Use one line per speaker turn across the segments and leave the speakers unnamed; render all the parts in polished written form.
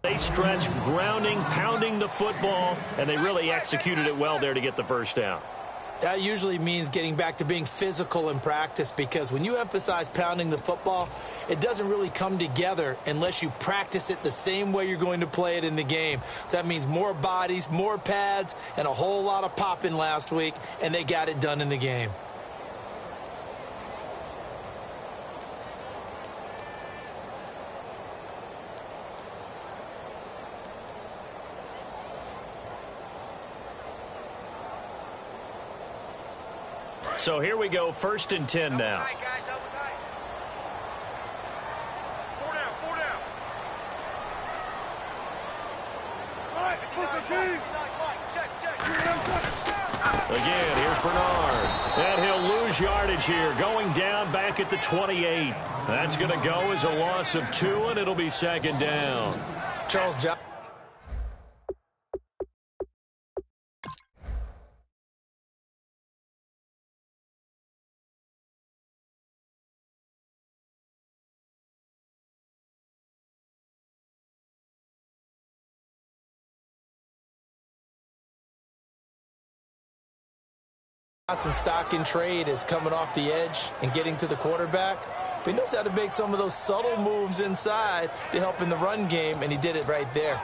They stress grounding, pounding the football, and they really executed it well there to get the first down.
That usually means getting back to being physical in practice, because when you emphasize pounding the football, it doesn't really come together unless you practice it the same way you're going to play it in the game. So that means more bodies, more pads, and a whole lot of popping last week, and they got it done in the game.
So here we go, 1st and 10 now. Again, here's Bernard. And he'll lose yardage here, going down back at the 28. That's going to go as a loss of 2, and it'll be 2nd down.
Charles Johnson. Stock in trade is coming off the edge and getting to the quarterback. But he knows how to make some of those subtle moves inside to help in the run game, and he did it right there.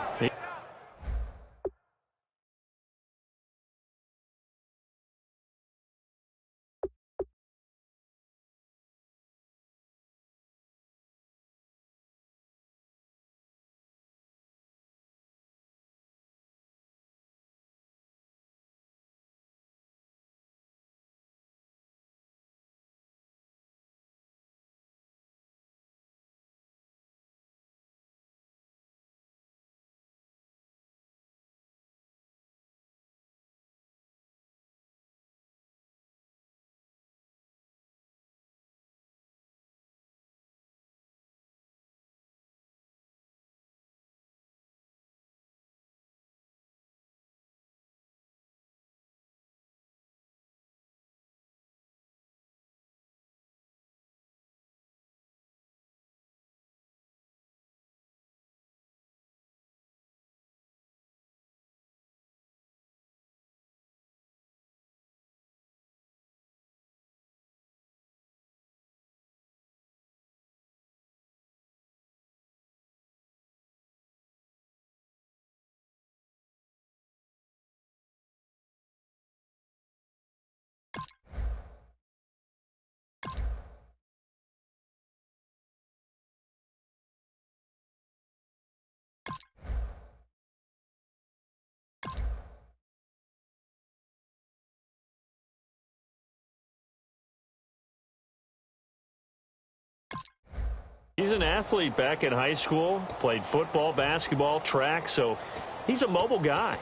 He's an athlete back in high school, played football, basketball, track, so he's a mobile guy.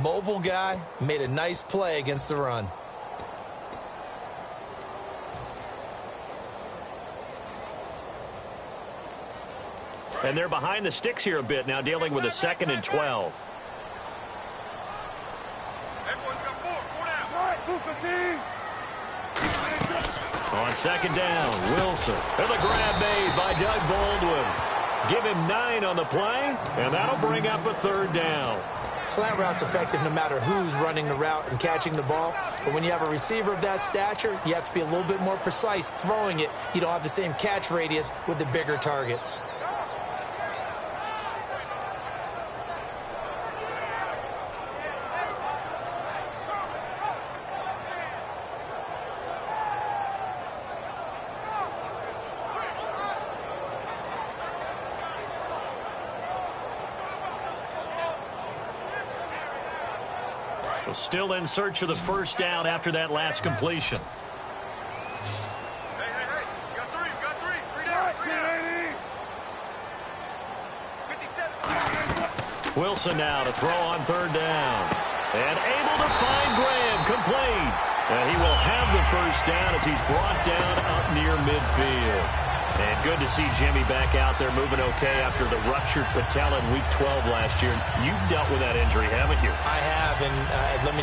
Mobile guy, made a nice play against the run.
And they're behind the sticks here a bit now, dealing with a 2nd and 12. On 2nd down, Wilson. And the grab made by Doug Baldwin. Give him 9 on the play, and that'll bring up a 3rd down.
Slant route's effective no matter who's running the route and catching the ball. But when you have a receiver of that stature, you have to be a little bit more precise throwing it. You don't have the same catch radius with the bigger targets.
Still in search of the 1st down after that last completion. Wilson now to throw on 3rd down. And able to find Graham, complete. And he will have the 1st down as he's brought down up near midfield. And good to see Jimmy back out there moving okay after the ruptured patella in Week 12 last year. You've dealt with that injury, haven't you?
I have, and let me...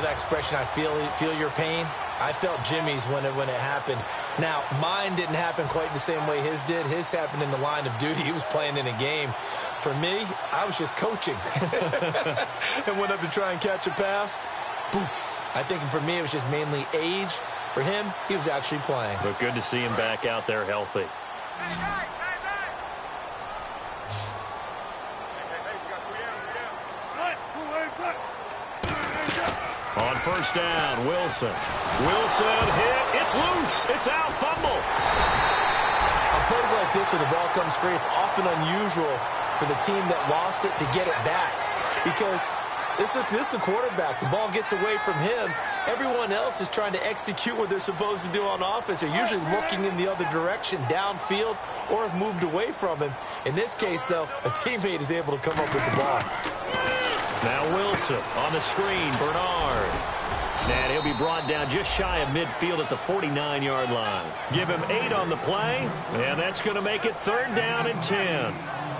that expression, I feel your pain? I felt Jimmy's when it happened. Now, mine didn't happen quite the same way his did. His happened in the line of duty. He was playing in a game. For me, I was just coaching. And went up to try and catch a pass. Poof. I think for me, it was just mainly age. For him, he was actually playing.
But good to see him back out there healthy. On first down, Wilson. Wilson hit. It's loose. It's out. Fumble.
On plays like this where the ball comes free, it's often unusual for the team that lost it to get it back. Because this is the quarterback. The ball gets away from him. Everyone else is trying to execute what they're supposed to do on offense. They're usually looking in the other direction, downfield, or have moved away from him. In this case, though, a teammate is able to come up with the ball.
Now Wilson on the screen. Bernard. And he'll be brought down just shy of midfield at the 49-yard line. Give him 8 on the play, and that's going to make it 3rd down and 10.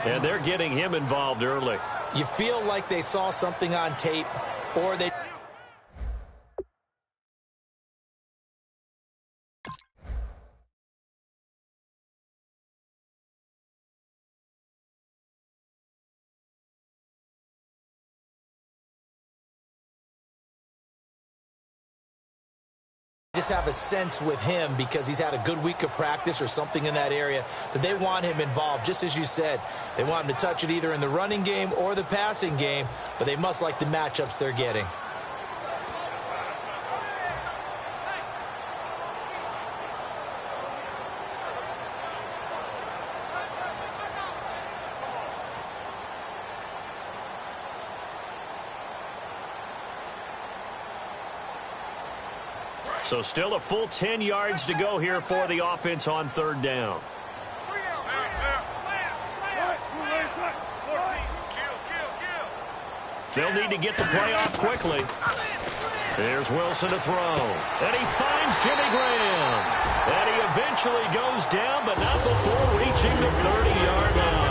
And they're getting him involved early.
You feel like they saw something on tape, or they... just have a sense with him because he's had a good week of practice or something in that area that they want him involved. Just as you said, they want him to touch it either in the running game or the passing game, but they must like the matchups they're getting.
So still a full 10 yards to go here for the offense on 3rd down. They'll need to get the play off quickly. Here's Wilson to throw. And he finds Jimmy Graham. And he eventually goes down, but not before reaching the 30-yard line.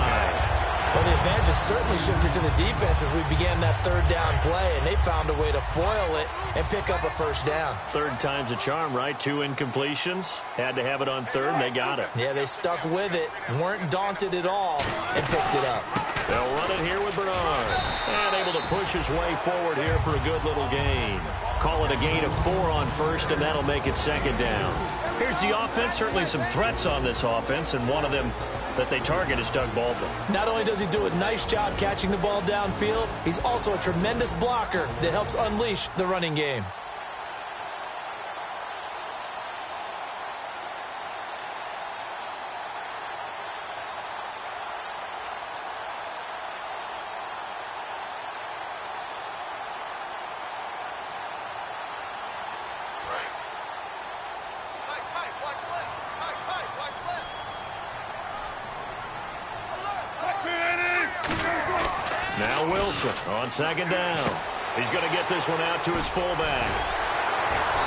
Well, the advantage has certainly shifted to the defense as we began that 3rd down play, and they found a way to foil it and pick up a 1st down.
3rd time's a charm, right? 2 incompletions. Had to have it on 3rd, and they got it.
Yeah, they stuck with it, weren't daunted at all, and picked it up.
They'll run it here with Bernard. And able to push his way forward here for a good little gain. Call it a gain of 4 on 1st, and that'll make it 2nd down. Here's the offense. Certainly some threats on this offense, and one of them that they target is Doug Baldwin.
Not only does he do a nice job catching the ball downfield, he's also a tremendous blocker that helps unleash the running game.
Now Wilson on 2nd down. He's going to get this one out to his fullback.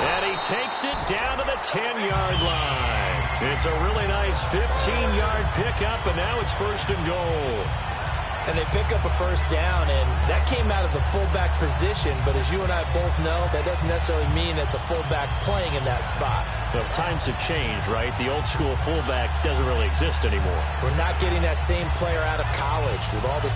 And he takes it down to the 10-yard line. It's a really nice 15-yard pickup, and now it's 1st and goal.
And they pick up a 1st down, and that came out of the fullback position. But as you and I both know, that doesn't necessarily mean it's a fullback playing in that spot.
Well, times have changed, right? The old school fullback doesn't really exist anymore.
We're not getting that same player out of college with all this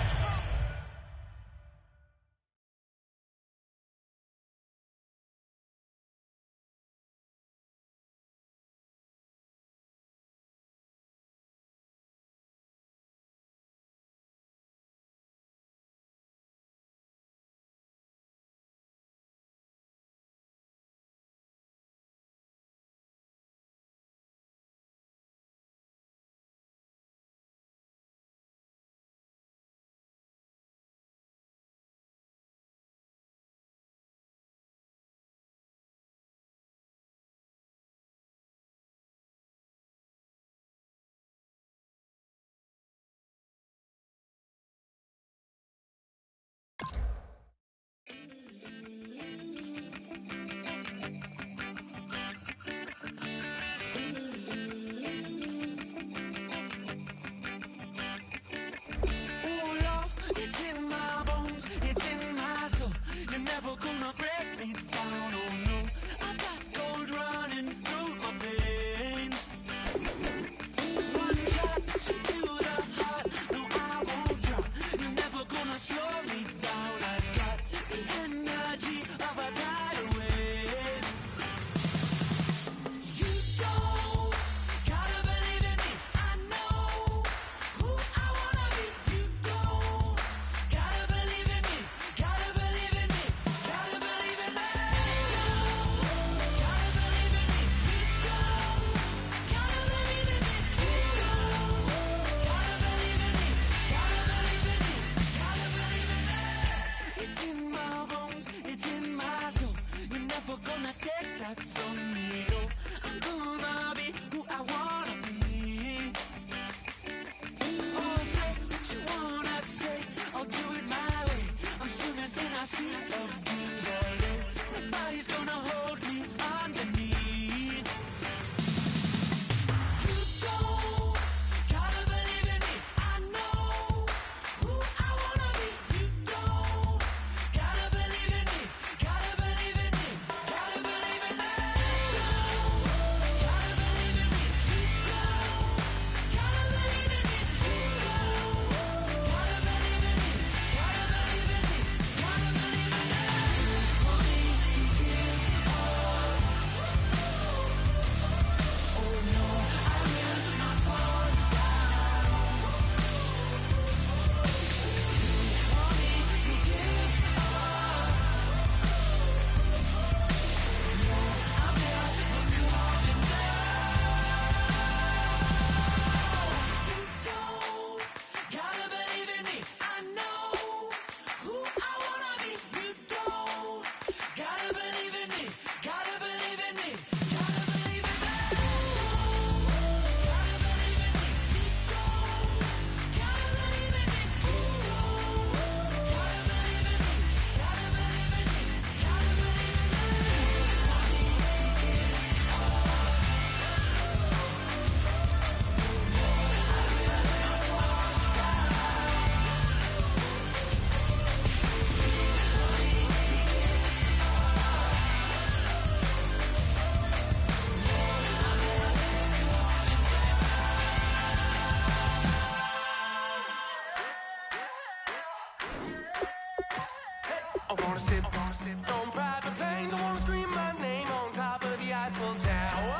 wanna sit on private planes. I wanna scream my name on top of the Eiffel Tower.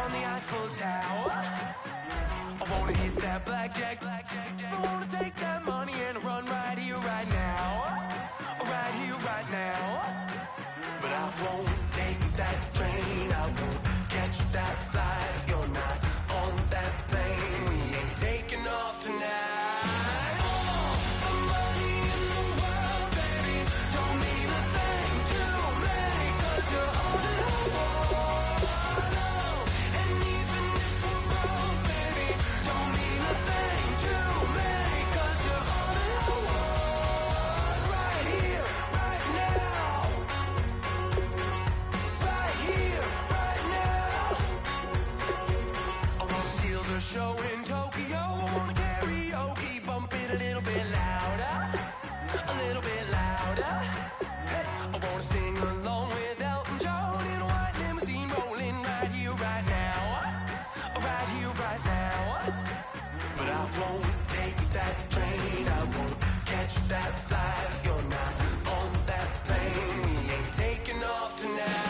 On the Eiffel Tower. I wanna hit that blackjack. I wanna take that money and run right here, right now. Right here, right now. But I won't take that train. I won't catch that flight if you're not on that plane. We ain't taking off tonight. Show in Tokyo, I wanna karaoke, bump it a little bit louder, a little bit louder. Hey, I wanna sing along with Elton John in a white limousine, rolling right here, right now, right here, right now. But I won't take that train, I won't catch that flight if you're not on that plane. We ain't taking off tonight.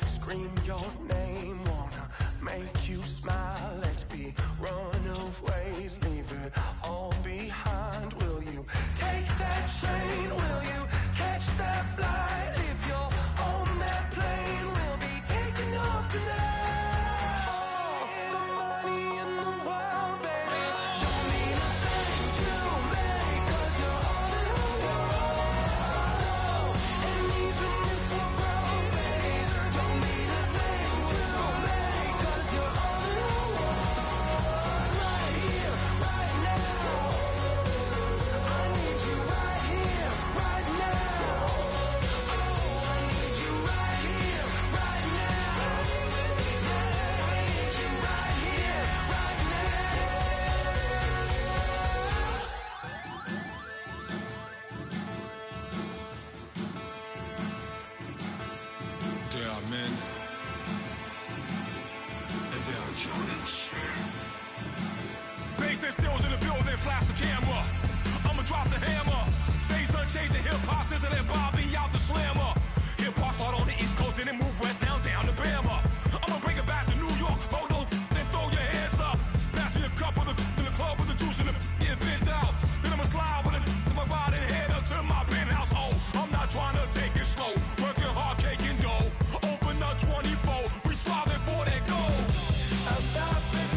Scream your name, wanna make you smile. Let's be runaways, leave it all behind. Will you take that train? Will you catch that flight? If you're on that plane, we'll be taking off tonight. All the money in the world, baby, don't mean a thing to me, 'cause you're all in the world. And even if we're broke, baby, don't mean a thing to me, 'cause you're all in the world. Right here, right now. I need you right here, right now. Oh, I need you right here, right now. Yeah, I need you right here, right now.
There are men, and there are giants. Bass and stills in the building, flash the camera. I'ma drop the hammer. Things done changed in hip-hop since I let Bobby out the slammer. Hip-hop start on the East Coast and then move west now down to Bama. I'ma bring it back to New York. Hold on, then throw your hands up. Pass me a cup of the in the club with the juice in the get bent out. Then I'ma slide with it to my ride and head up to my penthouse. Oh, I'm not trying to take it slow. Working hard, caking dough. Open up 24. We striving for that goal.
I'll stop and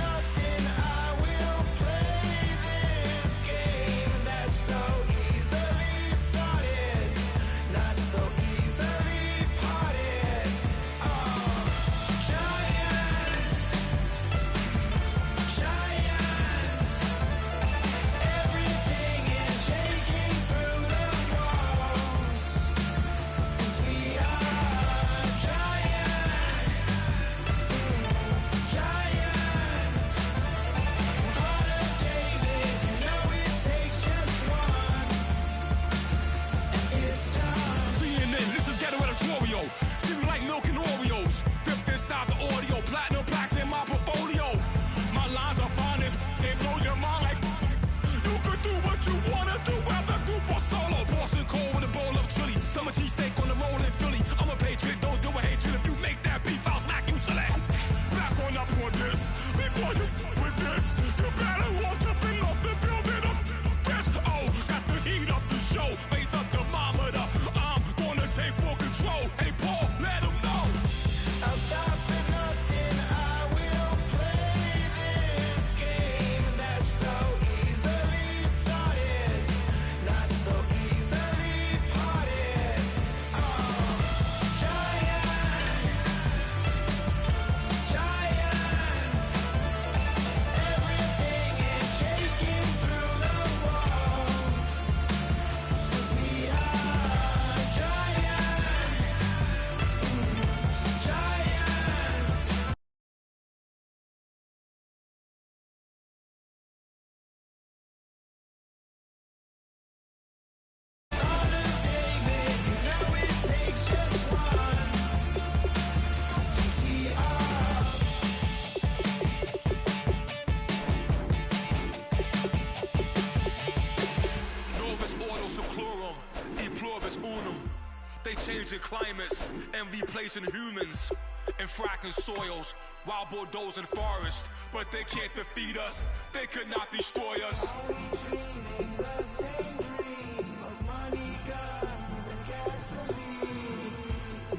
changing climates and replacing humans and fracking soils while bulldozing forests. But they can't defeat us, they could not destroy us.
Are we dreaming the same dream of money, guns, and gasoline?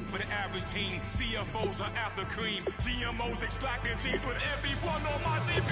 For the average team, CFOs are after cream. GMOs extracting genes with everyone on my TV.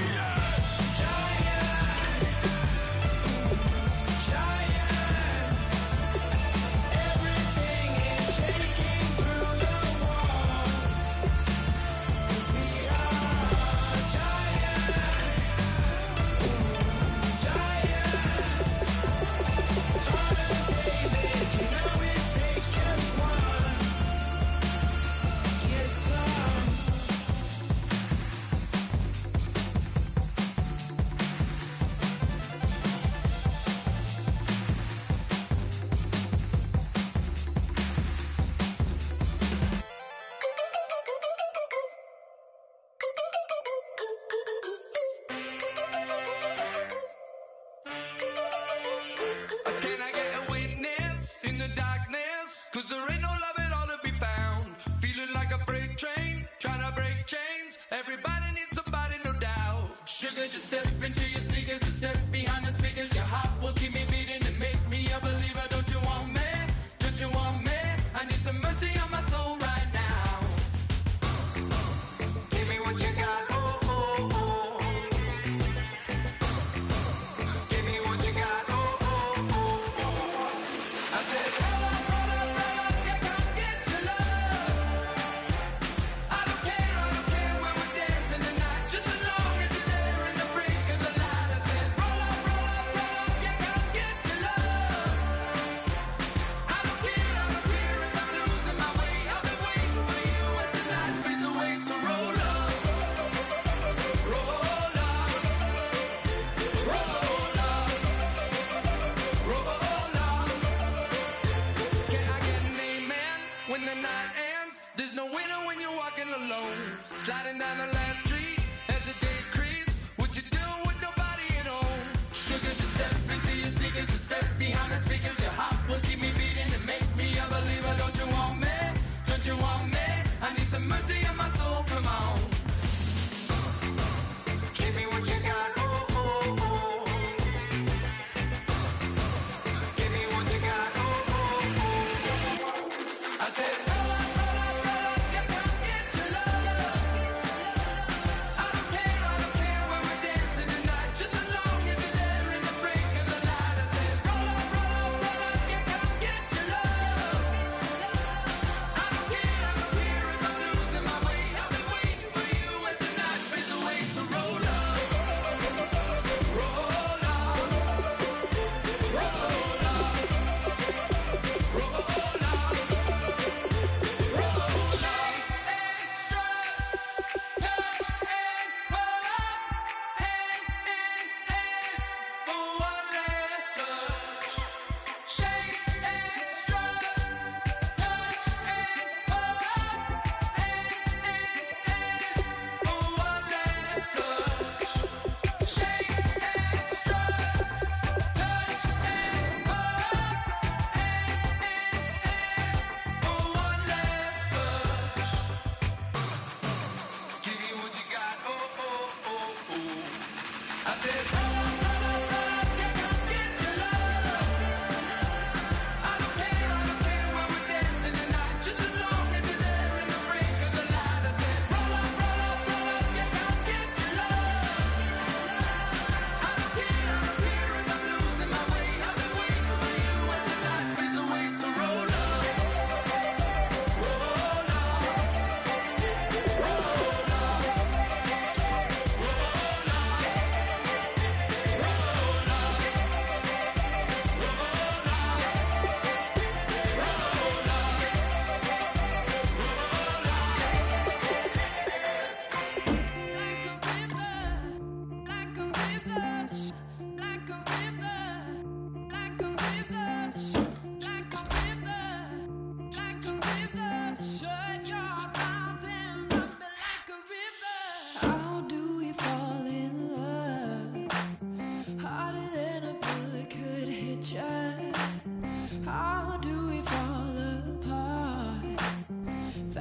Can I get a witness in the darkness? 'Cause there ain't no love at all to be found. Feeling like a freight train, trying to break chains. Everybody needs somebody, no doubt. Sugar, just step into your sneakers and step behind the speakers. Your heart will keep me beating and make me a believer. Don't you want me? Don't you want me? I need some mercy on my soul right now. Give me what you got, oh, oh, oh. Give me what you got, oh, oh, oh. I said, roll up, yeah, come get your love. I don't care where we're dancing tonight, just as long as you're there in the brink of the light. I said, roll up, yeah, come get your love. I don't care if I'm losing my way. I've been waiting for you as the night fades away. So roll up, roll up, roll up, roll up. Can I get an amen when the night ends? There's no winner when you're walking alone. Sliding down the last street as the day creeps. What you doing with nobody at home? Sugar, just step into your sneakers and step behind the speakers. Your heart will keep me beating and make me a believer. Don't you want me? Don't you want me? I need some mercy on my soul, come on. Give me what you got, oh, oh, oh. Give me what you got, oh, oh, oh. I said, roll up, yeah, come get your love. I don't care where we're dancing tonight, just as long as you're there in the break of the light. I said, roll up, yeah, come get your love. I don't care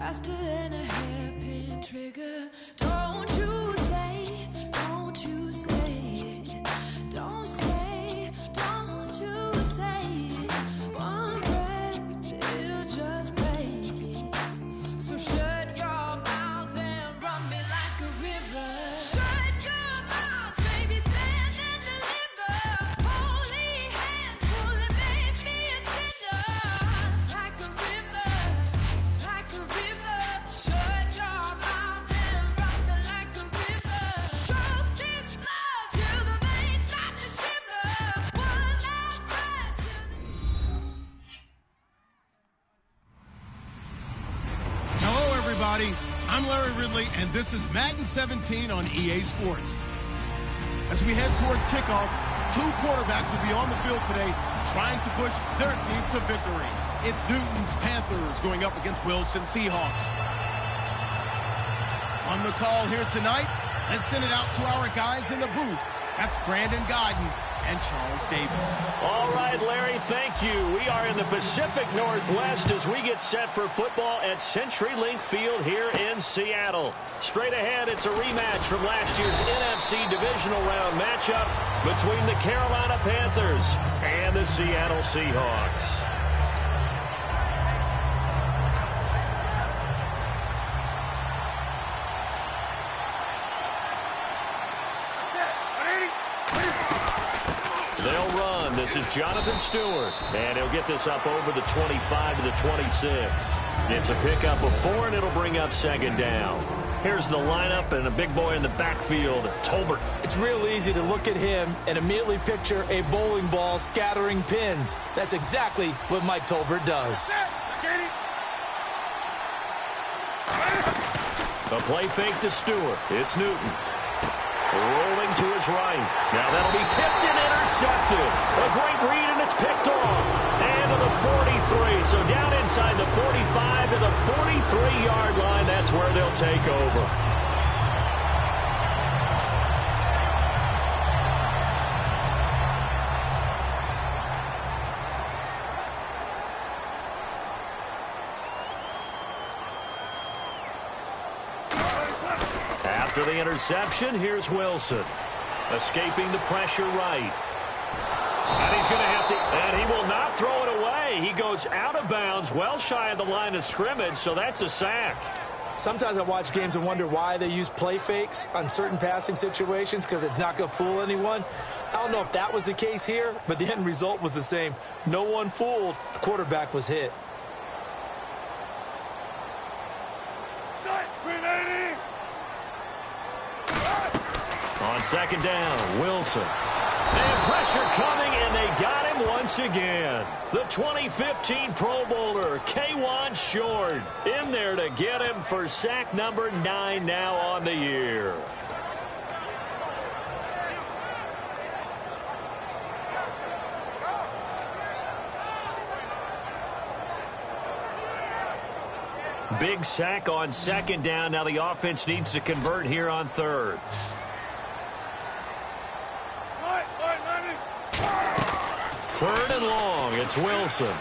faster than a hairpin trigger. Don't you say, don't you say, don't say, don't you say, one breath, it'll just break. So shut your mouth and run me like a river. Shut your mouth, baby, stand and deliver. Holy hands pulling, make me a sinner. Like a river, like a river. Shut your mouth and run me like a river. Choke this love till the veins start to shiver. One last breath till the...
Hello, everybody. I'm Larry Ridley, and this is Madden 17 on EA Sports. As we head towards kickoff, two quarterbacks will be on the field today trying to push their team to victory. It's Newton's Panthers going up against Wilson Seahawks. On the call here tonight, let's send it out to our guys in the booth. That's Brandon Godden and Charles Davis.
All right, Larry, thank you. We are in the Pacific Northwest as we get set for football at CenturyLink Field here in Seattle. Straight ahead, it's a rematch from last year's NFC Divisional Round matchup between the Carolina Panthers and the Seattle Seahawks. They'll run. This is Jonathan Stewart, and he'll get this up over the 25 to the 26. It's a pickup of 4, and it'll bring up second down. Here's the lineup and a big boy in the backfield, Tolbert.
It's real easy to look at him and immediately picture a bowling ball scattering pins. That's exactly what Mike Tolbert does.
A play fake to Stewart. It's Newton. Rolling to his right. Now that'll be tipped and intercepted. A great read, and it's picked off. And to the 43. So down inside the 45 to the 43-yard line. That's where they'll take over. After the interception, here's Wilson. Escaping the pressure right. And he's going to have to, and he will not throw it away. He goes out of bounds, well shy of the line of scrimmage, so that's a sack.
Sometimes I watch games and wonder why they use play fakes on certain passing situations because it's not going to fool anyone. I don't know if that was the case here, but the end result was the same. No one fooled. The quarterback was hit.
On second down, Wilson. And pressure coming, and they got him once again. The 2015 Pro Bowler, K'Wan Short, in there to get him for sack number 9 now on the year. Big sack on second down. Now the offense needs to convert here on third. Third and long, it's Wilson.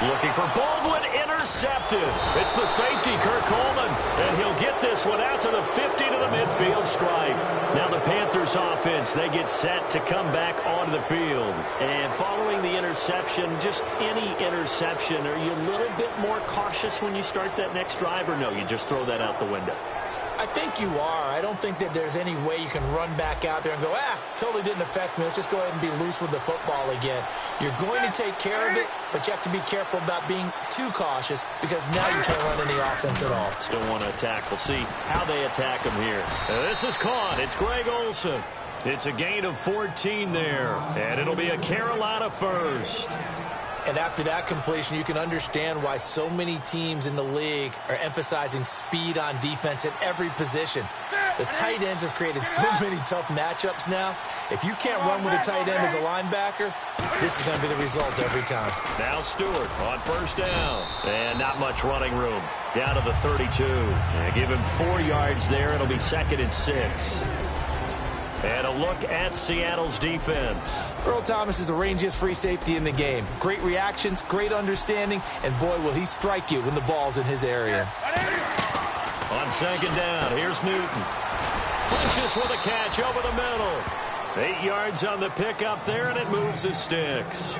Looking for Baldwin, intercepted. It's the safety, Kirk Coleman, and he'll get this one out to the 50 to the midfield stripe. Now the Panthers offense, they get set to come back onto the field. And following the interception, just any interception, are you a little bit more cautious when you start that next drive, or no, you just throw that out the window?
I think you are. I don't think that there's any way you can run back out there and go, totally didn't affect me. Let's just go ahead and be loose with the football again. You're going to take care of it, but you have to be careful about being too cautious because now you can't run any offense at all.
Still want to attack. We'll see how they attack him here. This is caught. It's Greg Olsen. It's a gain of 14 there, and it'll be a Carolina first.
And after that completion, you can understand why so many teams in the league are emphasizing speed on defense at every position. The tight ends have created so many tough matchups now. If you can't run with a tight end as a linebacker, this is going to be the result every time.
Now Stewart on first down. And not much running room. Down to the 32. And give him 4 yards there. It'll be 2nd and 6. And a look at Seattle's defense.
Earl Thomas is the rangiest free safety in the game. Great reactions, great understanding, and boy, will he strike you when the ball's in his area.
On second down, here's Newton. Flinches with a catch over the middle. 8 yards on the pickup there, and it moves the sticks.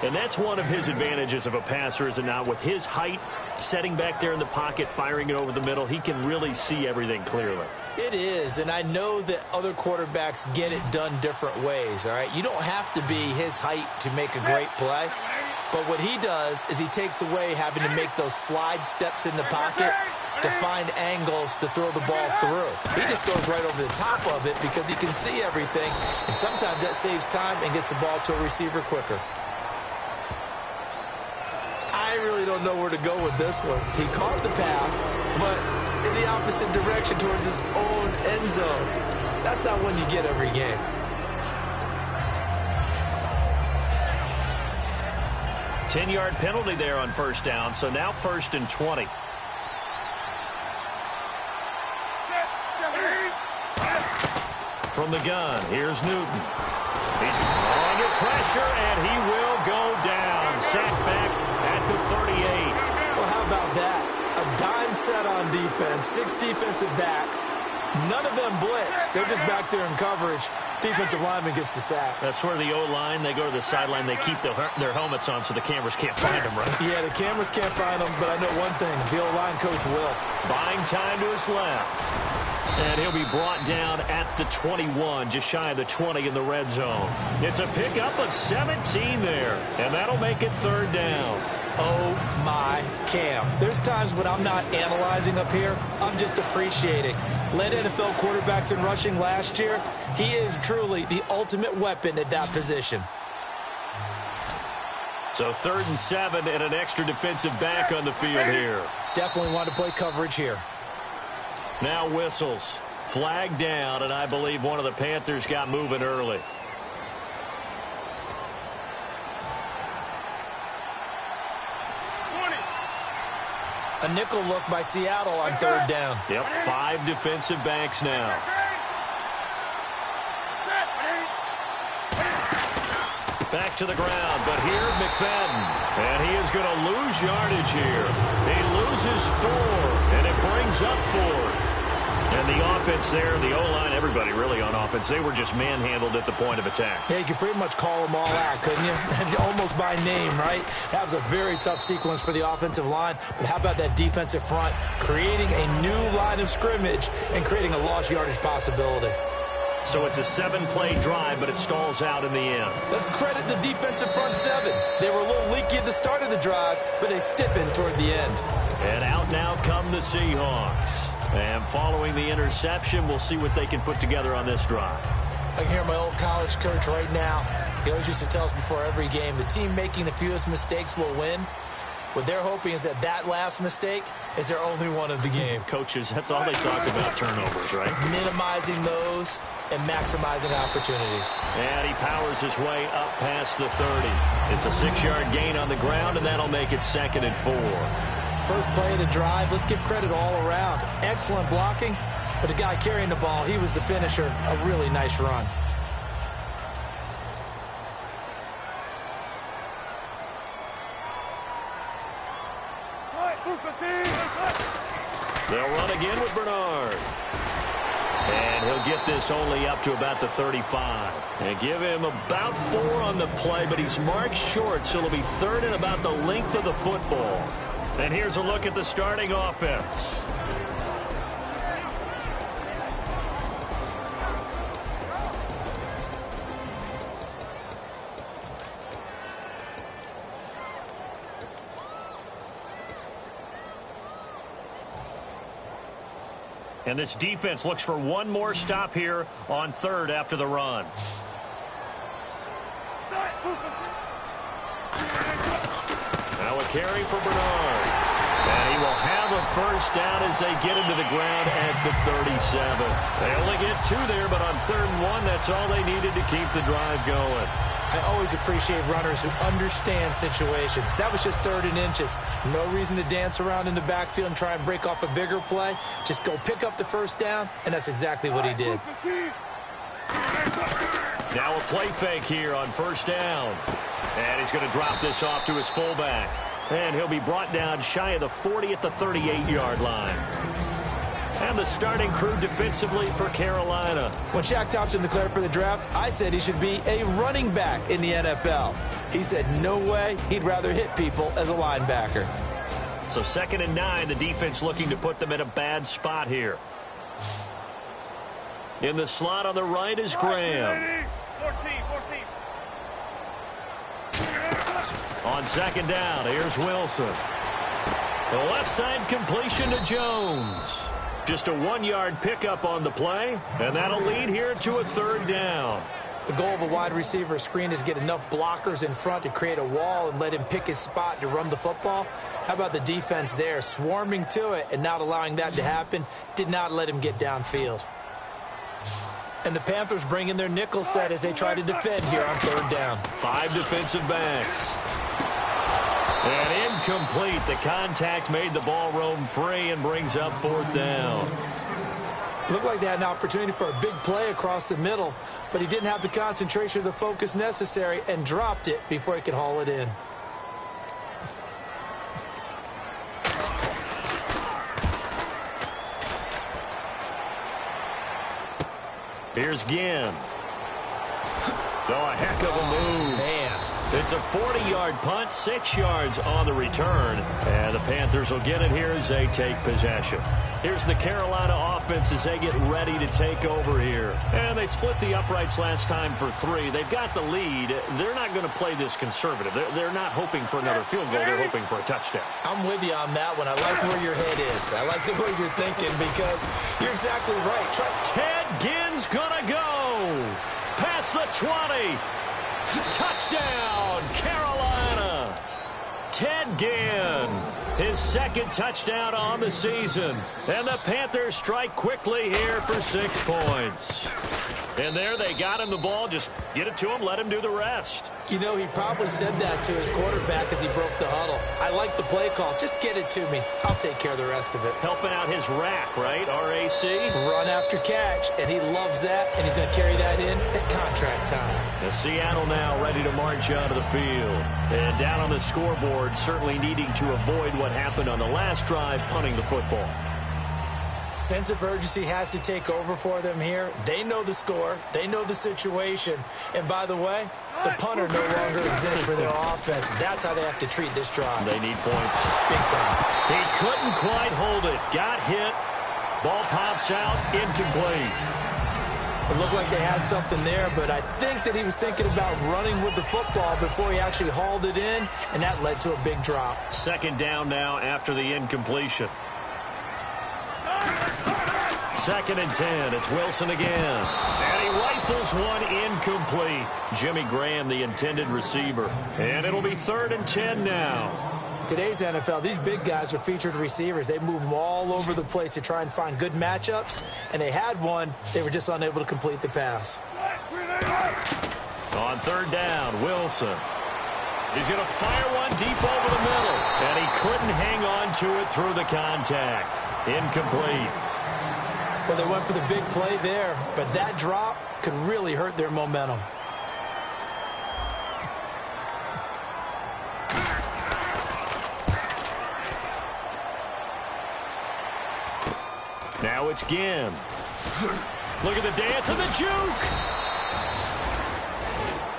And that's one of his advantages of a passer, is it not? With his height, setting back there in the pocket, firing it over the middle, he can really see everything clearly.
It is, and I know that other quarterbacks get it done different ways, all right? You don't have to be his height to make a great play, but what he does is he takes away having to make those slide steps in the pocket to find angles to throw the ball through. He just throws right over the top of it because he can see everything, and sometimes that saves time and gets the ball to a receiver quicker. I really don't know where to go with this one. He caught the pass, but in the opposite direction towards his own end zone. That's not one you get every game.
Ten-yard penalty there on first down, so now 1st and 20. From the gun, here's Newton. He's under pressure, and he will go down. Sacked back at the 38.
Well, how about that? A dime set on defense, 6 defensive backs. None of them blitz. They're just back there in coverage. Defensive lineman gets the sack.
That's where the O-line, they go to the sideline, they keep their helmets on so the cameras can't find them, right?
Yeah, the cameras can't find them, but I know one thing. The O-line coach will.
Buying time to his left. And he'll be brought down at the 21, just shy of the 20 in the red zone. It's a pickup of 17 there, and that'll make it 3rd down.
Oh, my Cam. There's times when I'm not analyzing up here. I'm just appreciating. Led NFL quarterbacks in rushing last year. He is truly the ultimate weapon at that position.
So 3rd and 7 and an extra defensive back on the field here.
Definitely want to play coverage here.
Now whistles. Flag down, and I believe one of the Panthers got moving early.
A nickel look by Seattle on 3rd down.
Yep, 5 defensive backs now. Back to the ground, but here McFadden. And he is going to lose yardage here. He loses 4, and it brings up 4. And the offense there, the O-line, everybody really on offense, they were just manhandled at the point of attack.
Yeah, you could pretty much call them all out, couldn't you? Almost by name, right? That was a very tough sequence for the offensive line. But how about that defensive front? Creating a new line of scrimmage and creating a lost yardage possibility.
So it's a 7-play drive, but it stalls out in the end.
Let's credit the defensive front 7. They were a little leaky at the start of the drive, but they stiffened toward the end.
And out now come the Seahawks. And following the interception, we'll see what they can put together on this drive.
I can hear my old college coach right now. He always used to tell us before every game, the team making the fewest mistakes will win. What they're hoping is that that last mistake is their only one of the game.
Coaches, that's all they talk about, turnovers, right?
Minimizing those and maximizing opportunities.
And he powers his way up past the 30. It's a 6-yard gain on the ground, and that'll make it 2nd and 4.
First play of the drive, let's give credit all around. Excellent blocking, but the guy carrying the ball, he was the finisher. A really nice run.
They'll run again with Bernard. And he'll get this only up to about the 35. And give him about 4 on the play, but he's marked short, so it'll be 3rd and about the length of the football. And here's a look at the starting offense. And this defense looks for one more stop here on 3rd after the run. Now a carry for Bernard. And he will have a first down as they get him to the ground at the 37. They only get 2 there, but on 3rd and 1, that's all they needed to keep the drive going.
I always appreciate runners who understand situations. That was just 3rd and inches. No reason to dance around in the backfield and try and break off a bigger play. Just go pick up the first down, and that's exactly what he did.
Now a play fake here on first down. And he's going to drop this off to his fullback. And he'll be brought down shy of the 40 at the 38-yard line. And the starting crew defensively for Carolina.
When Shaq Thompson declared for the draft, I said he should be a running back in the NFL. He said no way, he'd rather hit people as a linebacker.
So 2nd and 9, the defense looking to put them in a bad spot here. In the slot on the right is Graham.
14.
On 2nd down, here's Wilson. The left side completion to Jones. Just a 1-yard pickup on the play, and that'll lead here to a 3rd down.
The goal of a wide receiver screen is get enough blockers in front to create a wall and let him pick his spot to run the football. How about the defense there, swarming to it and not allowing that to happen? Did not let him get downfield. And the Panthers bring in their nickel set as they try to defend here on 3rd down.
5 defensive backs. And incomplete. The contact made the ball roam free and brings up 4th down.
Looked like they had an opportunity for a big play across the middle, but he didn't have the concentration or the focus necessary and dropped it before he could haul it in.
Here's Ginn. Oh, a heck of a move.
Man.
It's a 40-yard punt, 6 yards on the return. And the Panthers will get it here as they take possession. Here's the Carolina offense as they get ready to take over here. And they split the uprights last time for 3. They've got the lead. They're not going to play this conservative. They're not hoping for another field goal. They're hoping for a touchdown.
I'm with you on that one. I like where your head is. I like the way you're thinking because you're exactly right.
Ted Ginn's going to go. Past the 20. Touchdown, Carolina. Ted Ginn, his 2nd touchdown on the season. And the Panthers strike quickly here for 6 points. And there they got him the ball. Just get it to him, let him do the rest.
You know, he probably said that to his quarterback as he broke the huddle. I like the play call. Just get it to me. I'll take care of the rest of it.
Helping out his rack, right? R-A-C?
Run after catch, and he loves that, and he's going to carry that in at contract time.
And Seattle now ready to march out of the field. And down on the scoreboard, certainly needing to avoid what happened on the last drive, punting the football.
Sense of urgency has to take over for them here. They know the score. They know the situation. And by the way, the punter no longer exists for their offense. That's how they have to treat this drive.
They need points.
Big time.
He couldn't quite hold it. Got hit. Ball pops out. Incomplete.
It looked like they had something there, but I think that he was thinking about running with the football before he actually hauled it in, and that led to a big drop.
2nd down now after the incompletion. 2nd and 10. It's Wilson again. And he rifles one incomplete. Jimmy Graham, the intended receiver. And it'll be 3rd and 10 now.
Today's NFL, these big guys are featured receivers. They move them all over the place to try and find good matchups. And they had one. They were just unable to complete the pass.
On 3rd down, Wilson. He's going to fire one deep over the middle. And he couldn't hang on to it through the contact. Incomplete.
Well, they went for the big play there, but that drop could really hurt their momentum.
Now it's Ginn. Look at the dance and the juke.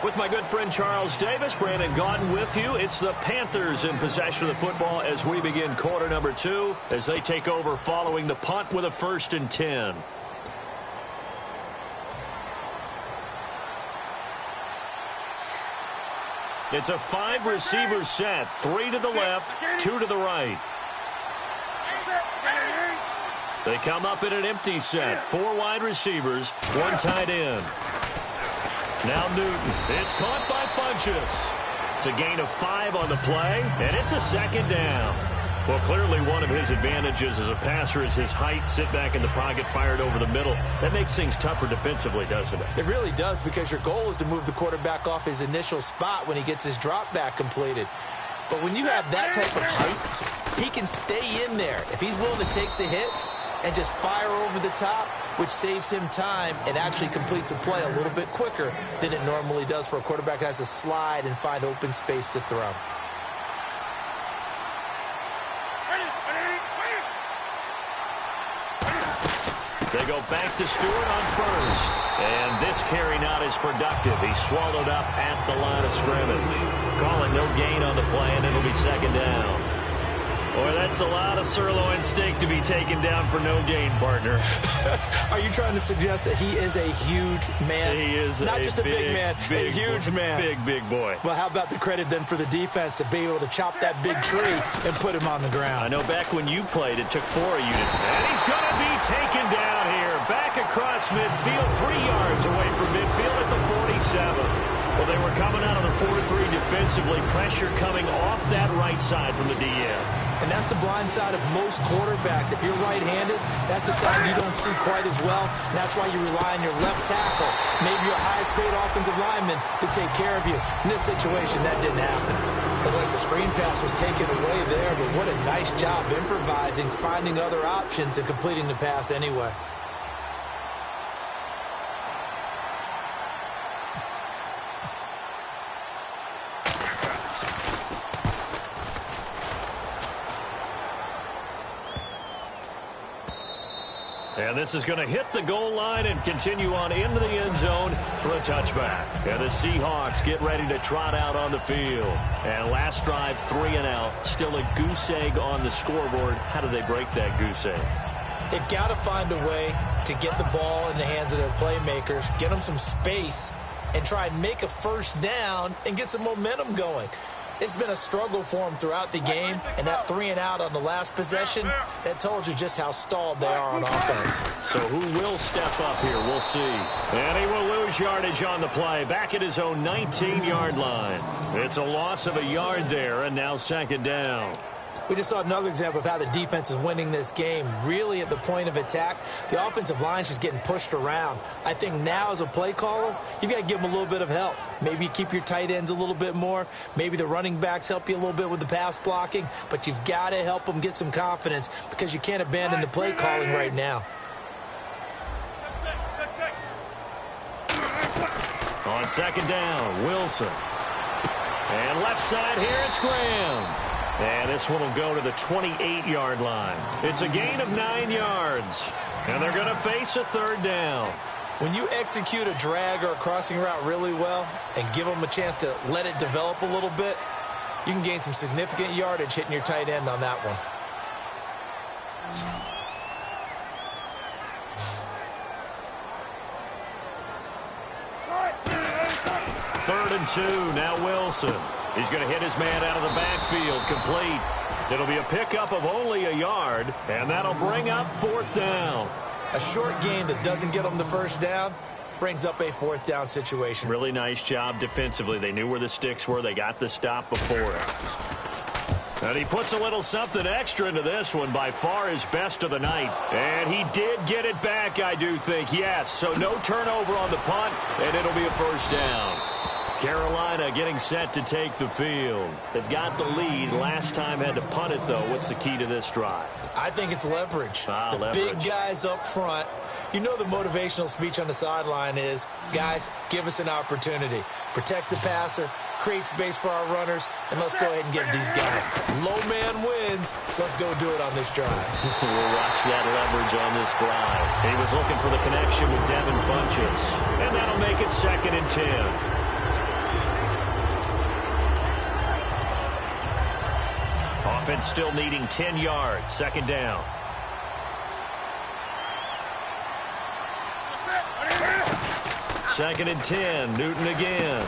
With my good friend Charles Davis, Brandon Gaudin with you. It's the Panthers in possession of the football as we begin quarter number 2 as they take over following the punt with a 1st and 10. It's a 5-receiver set, 3 to the left, 2 to the right. They come up in an empty set, 4 wide receivers, 1 tight end. Now Newton. It's caught by Funchess. It's a gain of 5 on the play, and it's a 2nd down. Well, clearly one of his advantages as a passer is his height. Sit back in the pocket, fired over the middle. That makes things tougher defensively, doesn't it?
It really does, because your goal is to move the quarterback off his initial spot when he gets his drop back completed. But when you have that type of height, he can stay in there. If he's willing to take the hits, and just fire over the top, which saves him time and actually completes a play a little bit quicker than it normally does for a quarterback who has to slide and find open space to throw.
They go back to Stewart on first. And this carry not as productive. He's swallowed up at the line of scrimmage. Calling no gain on the play, and it'll be second down. Boy, that's a lot of sirloin steak to be taken down for no gain, partner.
Are you trying to suggest that he is a huge man?
He is
not just a big man, a huge man.
Big boy.
Well, how about the credit then for the defense to be able to chop that big tree and put him on the ground?
I know back when you played, it took 4 of you to... And he's going to be taken down here. Back across midfield, 3 yards away from midfield at the 47. Well, they were coming out of the 4-3 defensively. Pressure coming off that right side from the DN.
And that's the blind side of most quarterbacks. If you're right-handed, that's the side you don't see quite as well. And that's why you rely on your left tackle, maybe your highest-paid offensive lineman, to take care of you. In this situation, that didn't happen. Looked like the screen pass was taken away there, but what a nice job improvising, finding other options, and completing the pass anyway.
And this is going to hit the goal line and continue on into the end zone for a touchback. And the Seahawks get ready to trot out on the field. And last drive, 3 and out. Still a goose egg on the scoreboard. How do they break that goose egg?
They've got to find a way to get the ball in the hands of their playmakers, get them some space, and try and make a first down and get some momentum going. It's been a struggle for them throughout the game, and that 3 and out on the last possession, that told you just how stalled they are on offense.
So who will step up here? We'll see. And he will lose yardage on the play, back at his own 19-yard line. It's a loss of a yard there, and now second down.
We just saw another example of how the defense is winning this game. Really at the point of attack, the offensive line is just getting pushed around. I think now as a play caller, you've got to give them a little bit of help. Maybe keep your tight ends a little bit more. Maybe the running backs help you a little bit with the pass blocking. But you've got to help them get some confidence because you can't abandon the play calling right now.
On second down, Wilson. And left side here, it's Graham. And this one will go to the 28-yard line. It's a gain of 9 yards. And they're going to face a third down.
When you execute a drag or a crossing route really well and give them a chance to let it develop a little bit, you can gain some significant yardage hitting your tight end on that one.
Third and 2, now Wilson. He's going to hit his man out of the backfield, complete. It'll be a pickup of only a yard, and that'll bring up fourth down.
A short gain that doesn't get them the first down brings up a fourth down situation.
Really nice job defensively. They knew where the sticks were. They got the stop before it. And he puts a little something extra into this one, by far his best of the night. And he did get it back, I do think, yes. So no turnover on the punt, and it'll be a first down. Carolina getting set to take the field. They've got the lead. Last time had to punt it, though. What's the key to this drive?
I think it's leverage. The big guys up front. You know the motivational speech on the sideline is, guys, give us an opportunity. Protect the passer, create space for our runners, and let's go ahead and get these guys. Low man wins. Let's go do it on this drive.
We'll watch that leverage on this drive. He was looking for the connection with Devin Funchess. And that'll make it 2nd and 10. Offense still needing 10 yards. Second down. Second and 10. Newton again.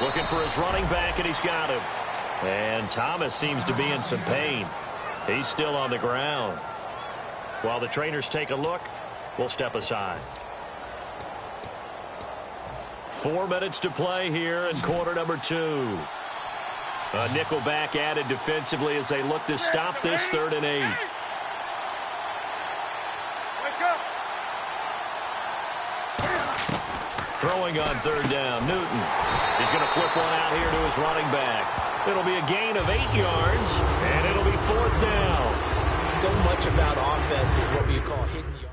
Looking for his running back, and he's got him. And Thomas seems to be in some pain. He's still on the ground. While the trainers take a look, we'll step aside. 4 minutes to play here in quarter number 2. A nickel back added defensively as they look to stop this 3rd and 8. Throwing on 3rd down, Newton. He's going to flip one out here to his running back. It'll be a gain of 8 yards, and it'll be 4th down.
so much about offense is what we call hidden yard.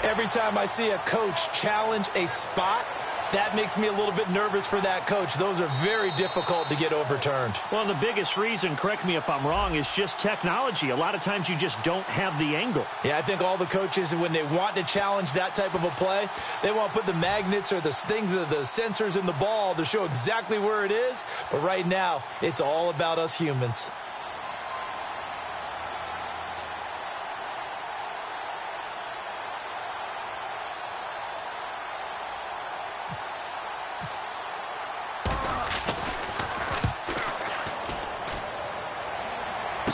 Every time I see a coach challenge a spot, that makes me a little bit nervous for that coach. Those are very difficult to get overturned.
Well, the biggest reason, correct me if I'm wrong, is just technology. A lot of times you just don't have the angle.
Yeah, I think all the coaches, when they want to challenge that type of a play, they want to put the magnets or the things, the sensors in the ball to show exactly where it is. But right now, it's all about us humans.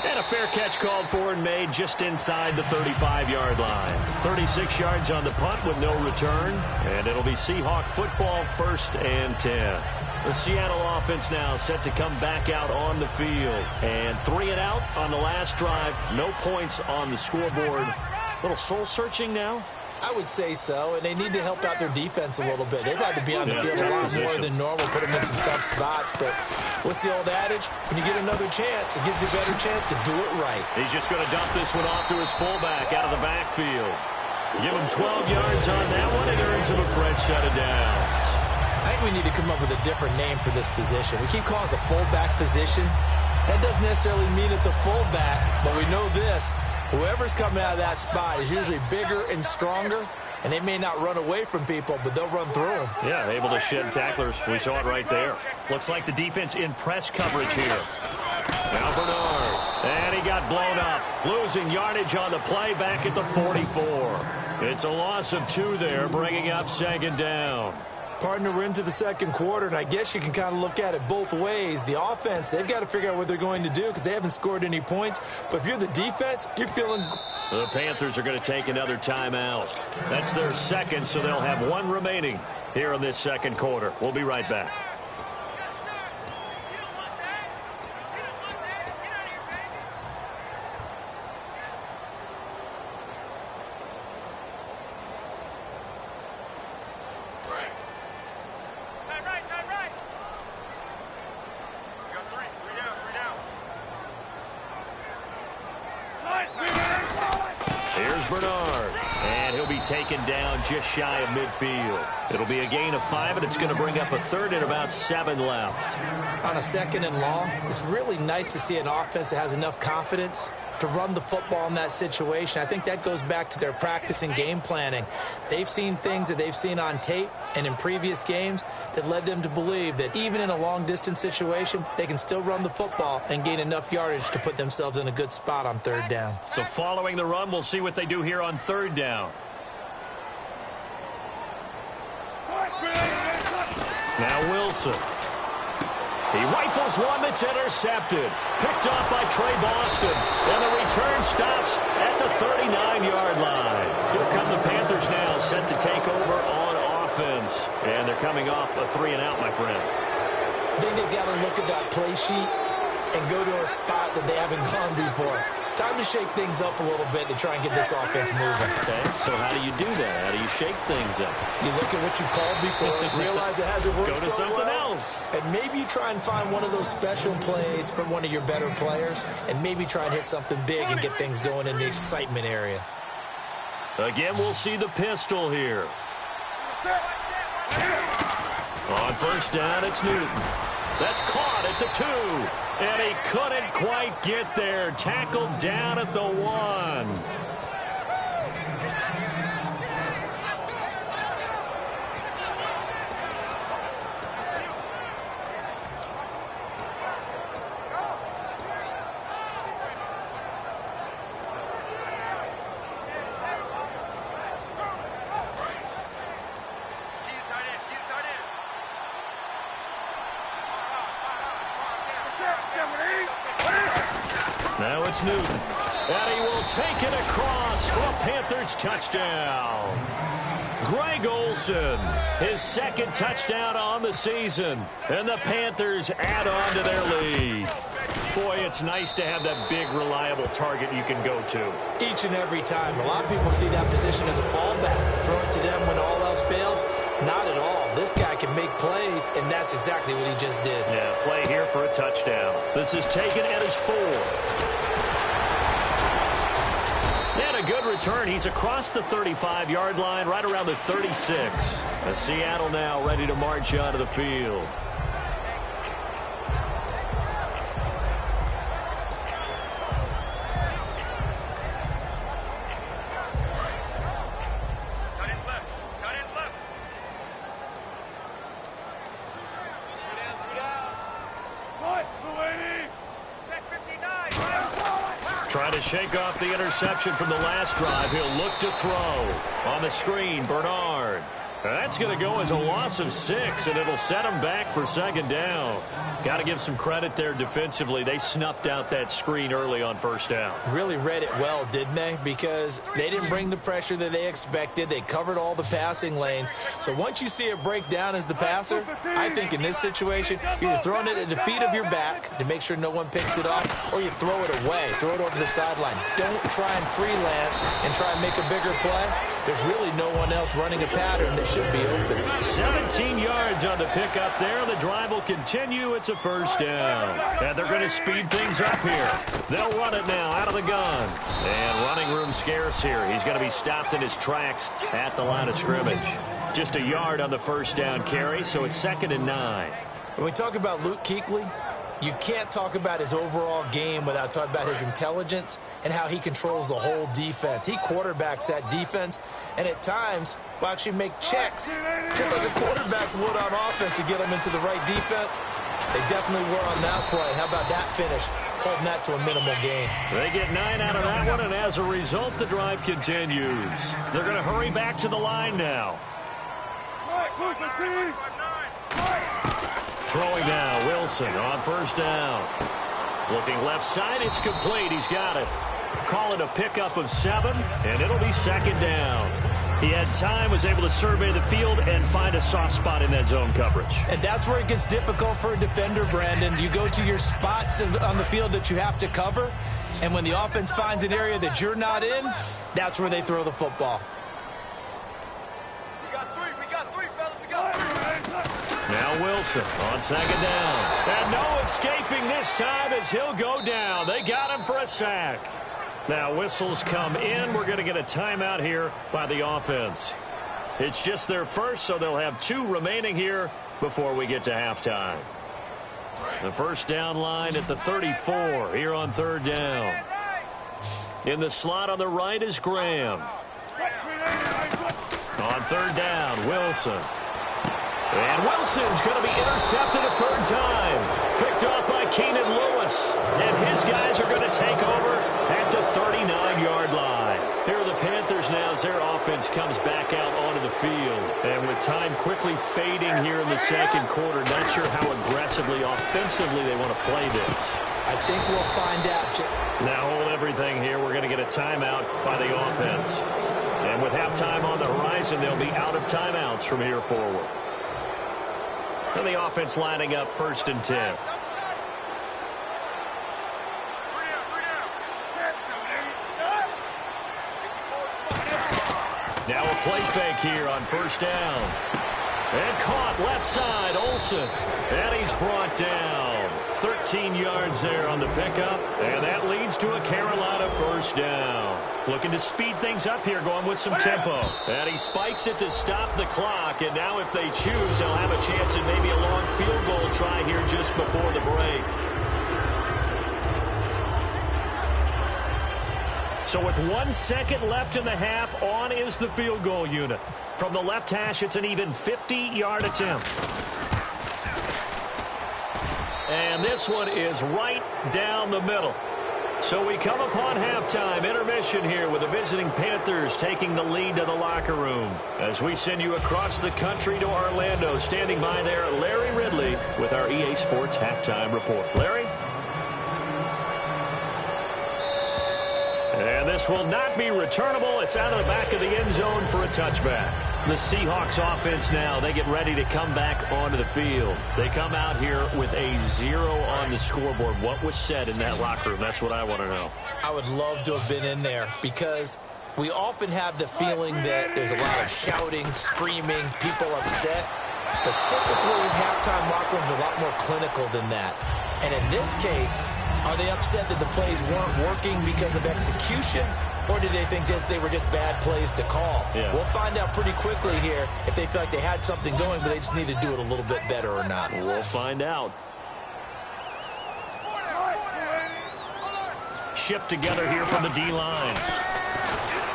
And a fair catch called for and made just inside the 35-yard line. 36 yards on the punt with no return. And it'll be Seahawk football, 1st and 10. The Seattle offense now set to come back out on the field. And 3 and out on the last drive. No points on the scoreboard. A little soul-searching now.
I would say so, and they need to help out their defense a little bit. They've had to be on the field a lot more than normal, put them in some tough spots. But what's the old adage? When you get another chance, it gives you a better chance to do it right.
He's just going to dump this one off to his fullback out of the backfield. Give him 12 yards on that one and earns him a fresh set of downs.
I think we need to come up with a different name for this position. We keep calling it the fullback position. That doesn't necessarily mean it's a fullback, but we know this. Whoever's coming out of that spot is usually bigger and stronger, and they may not run away from people, but they'll run through them.
Yeah, able to shed tacklers. We saw it right there. Looks like the defense in press coverage here. Now Bernard, and he got blown up. Losing yardage on the play back at the 44. It's a loss of 2 there, bringing up 2nd down.
Partner, we're into the 2nd quarter, and I guess you can kind of look at it both ways. The offense, they've got to figure out what they're going to do because they haven't scored any points. But if you're the defense, you're feeling...
The Panthers are going to take another timeout. That's their 2nd, so they'll have 1 remaining here in this 2nd quarter. We'll be right back. Bernard, and he'll be taken down just shy of midfield. It'll be a gain of 5, and it's going to bring up a 3rd and about 7 left.
On a 2nd and long, it's really nice to see an offense that has enough confidence to run the football in that situation. I think that goes back to their practice and game planning. They've seen things that they've seen on tape and in previous games that led them to believe that even in a long-distance situation, they can still run the football and gain enough yardage to put themselves in a good spot on 3rd down.
So following the run, we'll see what they do here on 3rd down. Now Wilson. He rifles one that's intercepted. Picked off by Trey Boston. And the return stops at the 39-yard line. Here come the Panthers now, set to take over on offense. And they're coming off a 3 and out, my friend.
I think they've got to look at that play sheet and go to a spot that they haven't gone before. Time to shake things up a little bit to try and get this offense moving.
Okay, so how do you do that? How do you shake things up?
You look at what you called before, realize it hasn't worked
Go to
so
something
well,
else.
and maybe you try and find one of those special plays from one of your better players, and maybe try and hit something big and get things going in the excitement area.
Again, we'll see the pistol here. On 1st down, it's Newton. That's caught at the 2. And he couldn't quite get there. Tackled down at the 1. Now it's Newton. And he will take it across for a Panthers touchdown. Greg Olsen, his second touchdown on the season. And the Panthers add on to their lead. Boy, it's nice to have that big, reliable target you can go to.
Each and every time. A lot of people see that position as a fallback. Throw it to them when all else fails. Not at all. This guy can make plays, and that's exactly what he just did.
Yeah, play here for a touchdown. This is taken at his 4. And a good return. He's across the 35-yard line, right around the 36. As Seattle now ready to march onto the field. Trying to shake off the interception from the last drive. He'll look to throw. On the screen, Bernard. That's going to go as a loss of 6, and it'll set him back for second down. Got to give some credit there defensively. They snuffed out that screen early on first down.
Really read it well, didn't they? Because they didn't bring the pressure that they expected. They covered all the passing lanes. So once you see it break down as the passer, I think in this situation, you're either throwing it at the feet of your back to make sure no one picks it off, or you throw it away. Throw it over the sideline. Don't try and freelance and try and make a bigger play. There's really no one else running a pattern that should be open.
17 yards on the pickup there. The drive will continue. It's a first down. And they're going to speed things up here. They'll run it now out of the gun. And running room scarce here. He's going to be stopped in his tracks at the line of scrimmage. Just a yard on the first down carry, so it's 2nd and 9.
When we talk about Luke Kuechly, you can't talk about his overall game without talking about his intelligence and how he controls the whole defense. He quarterbacks that defense, and at times will actually make checks, just like a quarterback would on offense to get them into the right defense. They definitely were on that play. How about that finish? Holding that to a minimal gain.
They get 9 out of that one, and as a result, the drive continues. They're going to hurry back to the line now. Throwing now, Wilson on first down. Looking left side, it's complete. He's got it. Call it a pickup of 7, and it'll be 2nd down. He had time, was able to survey the field and find a soft spot in that zone coverage.
And that's where it gets difficult for a defender, Brandon. You go to your spots on the field that you have to cover, and when the offense finds an area that you're not in, that's where they throw the football.
Now Wilson on 2nd down. And no escaping this time as he'll go down. They got him for a sack. Now whistles come in. We're going to get a timeout here by the offense. It's just their first, so they'll have 2 remaining here before we get to halftime. The first down line at the 34 here on 3rd down. In the slot on the right is Graham. On 3rd down, Wilson. And Wilson's going to be intercepted a 3rd time. Picked off by Keenan Lewis. And his guys are going to take over at the 39-yard line. Here are the Panthers now as their offense comes back out onto the field. And with time quickly fading here in the 2nd quarter, not sure how aggressively, offensively they want to play this.
I think we'll find out.
Now hold everything here. We're going to get a timeout by the offense. And with halftime on the horizon, they'll be out of timeouts from here forward. And the offense lining up 1st and 10. Now a play fake here on 1st down. And caught left side, Olsen. And he's brought down. 13 yards there on the pickup. And that leads to a Carolina 1st down. Looking to speed things up here, going with some tempo. And he spikes it to stop the clock. And now if they choose, they'll have a chance at maybe a long field goal try here just before the break. So with 1 second left in the half, on is the field goal unit. From the left hash, it's an even 50-yard attempt. And this one is right down the middle. So we come upon halftime intermission here with the visiting Panthers taking the lead to the locker room. As we send you across the country to Orlando, standing by there, Larry Ridley with our EA Sports Halftime Report. Larry? And this will not be returnable. It's out of the back of the end zone for a touchback. The Seahawks offense now, they get ready to come back onto the field. They come out here with a 0 on the scoreboard. What was said in that locker room? That's what I want to know.
I would love to have been in there because we often have the feeling that there's a lot of shouting, screaming, people upset. But typically, halftime locker rooms are a lot more clinical than that. And in this case, are they upset that the plays weren't working because of execution? Or did they think they were just bad plays to call?
Yeah.
We'll find out pretty quickly here if they feel like they had something going, but they just need to do it a little bit better or not.
We'll find out. Shift together here from the D-line.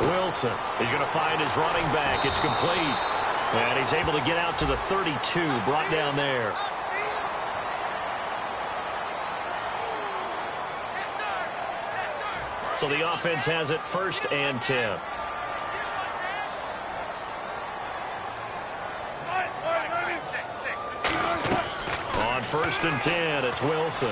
Wilson is going to find his running back. It's complete. And he's able to get out to the 32, brought down there. So the offense has it 1st and 10. On 1st and 10, it's Wilson.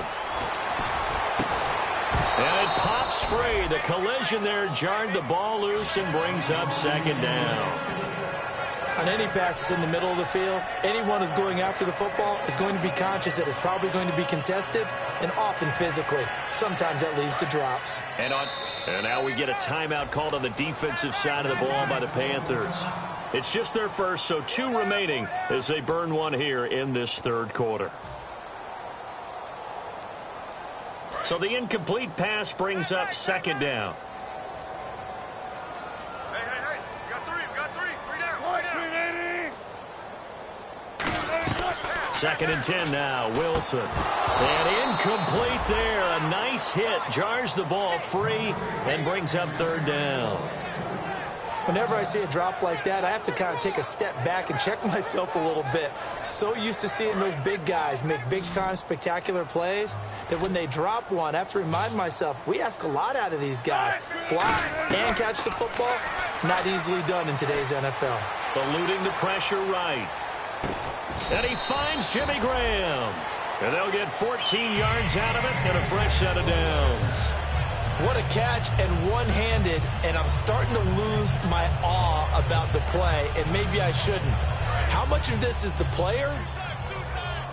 And it pops free. The collision there jarred the ball loose and brings up 2nd down.
On any passes in the middle of the field, anyone who's going after the football is going to be conscious that it's probably going to be contested and often physically. Sometimes that leads to drops.
And now we get a timeout called on the defensive side of the ball by the Panthers. It's just their first, so 2 remaining as they burn 1 here in this 3rd quarter. So the incomplete pass brings up 2nd down. 2nd and 10 now, Wilson. And incomplete there. A nice hit. Jars the ball free and brings up 3rd down.
Whenever I see a drop like that, I have to kind of take a step back and check myself a little bit. So used to seeing those big guys make big-time spectacular plays that when they drop one, I have to remind myself, we ask a lot out of these guys. Block and catch the football, not easily done in today's NFL.
Eluding the pressure right. And he finds Jimmy Graham. And they'll get 14 yards out of it and a fresh set of downs.
What a catch and one-handed, and I'm starting to lose my awe about the play, and maybe I shouldn't. How much of this is the player?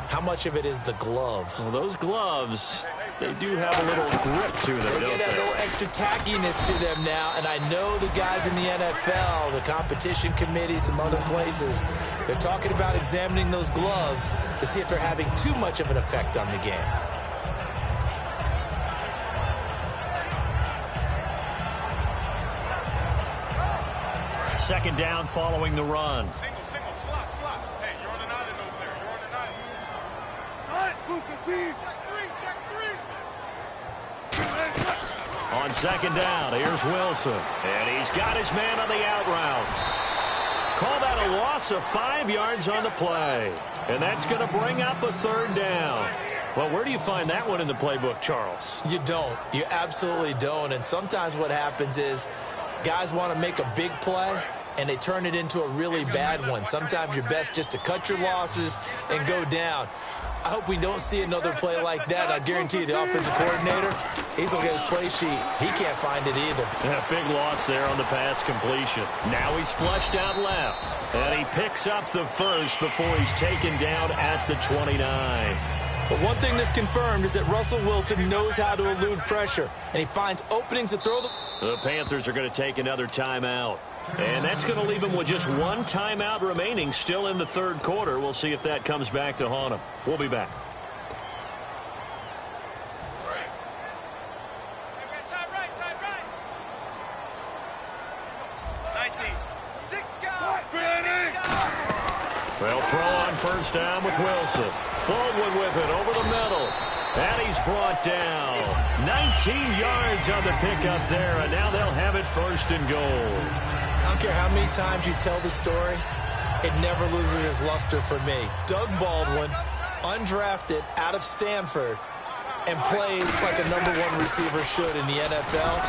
How much of it is the glove?
Well, those gloves, they do have a little grip to them, don't
They get a little extra tackiness to them now, and I know the guys in the NFL, the competition committee, some other places, they're talking about examining those gloves to see if they're having too much of an effect on the game.
Second down following the run.
Single, slot. Hey, you're on an island over there. You're on an island. All right, Luka, team. Check three.
On 2nd down, here's Wilson. And he's got his man on the out route. Call that a loss of 5 yards on the play. And that's going to bring up a 3rd down. Well, where do you find that one in the playbook, Charles?
You don't. You absolutely don't. And sometimes what happens is guys want to make a big play, and they turn it into a really bad one. Sometimes you're best just to cut your losses and go down. I hope we don't see another play like that. I guarantee you the offensive coordinator, he's looking at his play sheet. He can't find it either.
Yeah, big loss there on the pass completion. Now he's flushed out left. And he picks up the first before he's taken down at the 29.
But one thing that's confirmed is that Russell Wilson knows how to elude pressure, and he finds openings to throw the...
The Panthers are going to take another timeout. And that's going to leave them with just 1 timeout remaining still in the 3rd quarter. We'll see if that comes back to haunt them. We'll be back.
Time right. 19.
Well, throw on 1st down with Wilson. Baldwin with it over the middle. And he's brought down. 19 yards on the pickup there, and now they'll have it 1st and goal.
I don't care how many times you tell the story, it never loses its luster for me. Doug Baldwin, undrafted out of Stanford, and plays like a #1 receiver should in the NFL.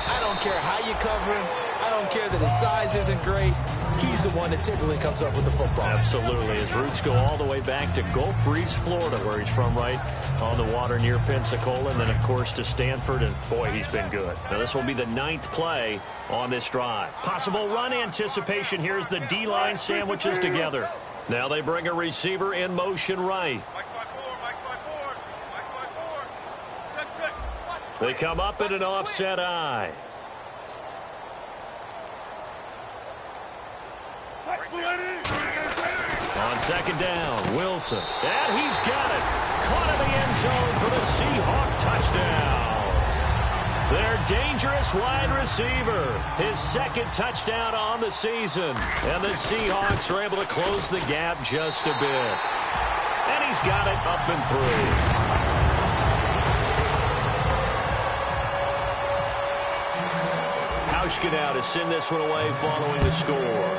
I don't care how you cover him. I don't care that his size isn't great. he's the one that typically comes up with the football.
Absolutely. His roots go all the way back to Gulf Breeze, Florida, where he's from, right on the water near Pensacola, and then, of course, to Stanford, and, boy, he's been good. Now, this will be the 9th play on this drive. Possible run anticipation. Here's the D-line sandwiches together. Now they bring a receiver in motion right. They come up in an offset eye. On second down, Wilson. And he's got it. Caught in the end zone for the Seahawk touchdown. Their dangerous wide receiver. His 2nd touchdown on the season. And the Seahawks are able to close the gap just a bit. And he's got it up and through. Hauschka now to send this one away following the score.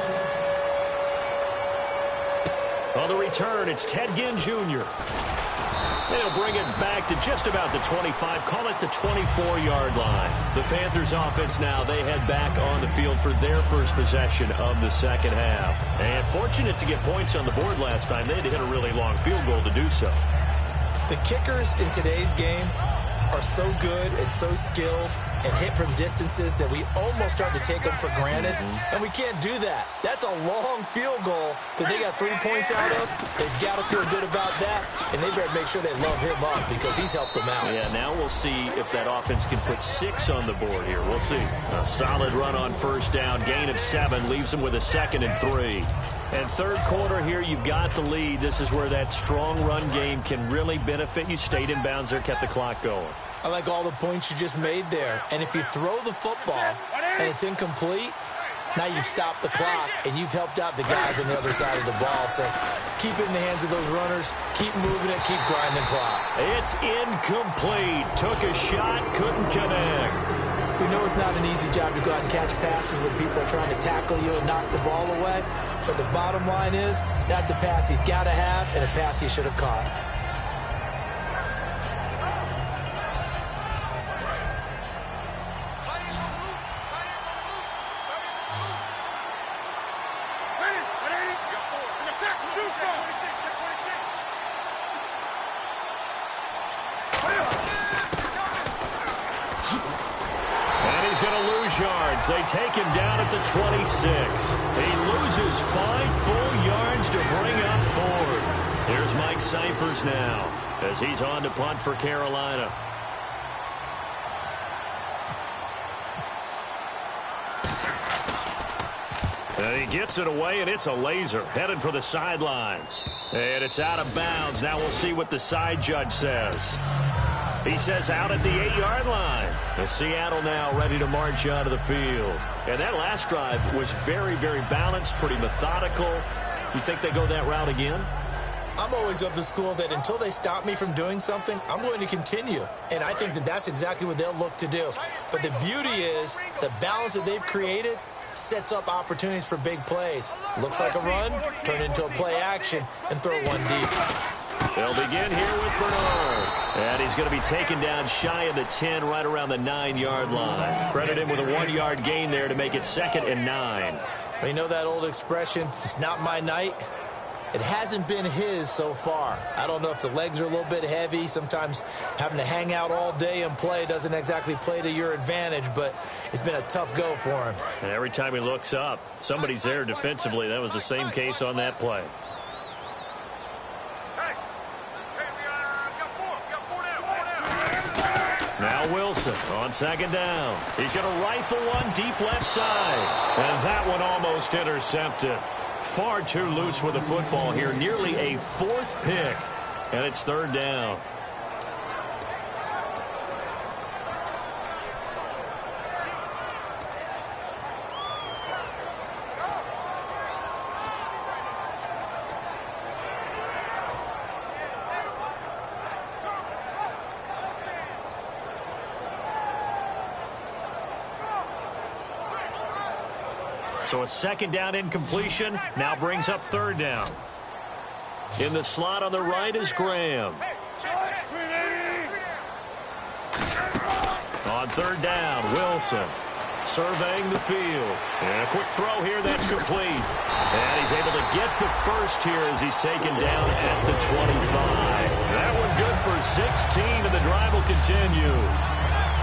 On the return, it's Ted Ginn Jr. They'll bring it back to just about the 25, call it the 24-yard line. The Panthers offense now, they head back on the field for their first possession of the second half. And fortunate to get points on the board last time. They had to hit a really long field goal to do so.
The kickers in today's game are so good and so skilled and hit from distances that we almost start to take them for granted, and we can't do that. That's a long field goal that they got 3 points out of. They've got to feel good about that, and they better make sure they love him up because he's helped them out.
Yeah, now we'll see if that offense can put 6 on the board here. We'll see. A solid run on first down, gain of 7, leaves them with a 2nd and 3. And third quarter here, you've got the lead. This is where that strong run game can really benefit you. Stayed in bounds there, kept the clock going.
I like all the points you just made there. And if you throw the football and it's incomplete, now you stop the clock and you've helped out the guys on the other side of the ball. So keep it in the hands of those runners. Keep moving it. Keep grinding clock.
It's incomplete. Took a shot, couldn't connect.
We know it's not an easy job to go out and catch passes when people are trying to tackle you and knock the ball away. But the bottom line is that's a pass he's got to have and a pass he should have caught.
They take him down at the 26. He loses 5 full yards to bring up 4. Here's Mike Cyphers now as he's on to punt for Carolina. And he gets it away, and it's a laser headed for the sidelines. And it's out of bounds. Now we'll see what the side judge says. He says out at the 8-yard line. And Seattle now ready to march out of the field. And that last drive was very, very balanced, pretty methodical. You think they go that route again?
I'm always of the school that until they stop me from doing something, I'm going to continue. And I think that that's exactly what they'll look to do. But the beauty is the balance that they've created sets up opportunities for big plays. Looks like a run, turn it into a play action, and throw one deep.
They'll begin here with Bernard. And he's going to be taken down shy of the 10, right around the 9-yard line. Credit him with a 1-yard gain there to make it 2nd and 9.
Well, you know that old expression, it's not my night? It hasn't been his so far. I don't know if the legs are a little bit heavy. Sometimes having to hang out all day and play doesn't exactly play to your advantage, but it's been a tough go for him.
And every time he looks up, somebody's there defensively. That was the same case on that play. Now Wilson on second down. He's going to rifle one deep left side. And that one almost intercepted. Far too loose with the football here. Nearly a 4th pick. And it's 3rd down. So a 2nd down incompletion now brings up 3rd down. In the slot on the right is Graham. On 3rd down, Wilson. surveying the field. And a quick throw here, that's complete. And he's able to get the first here as he's taken down at the 25. That one good for 16, and the drive will continue.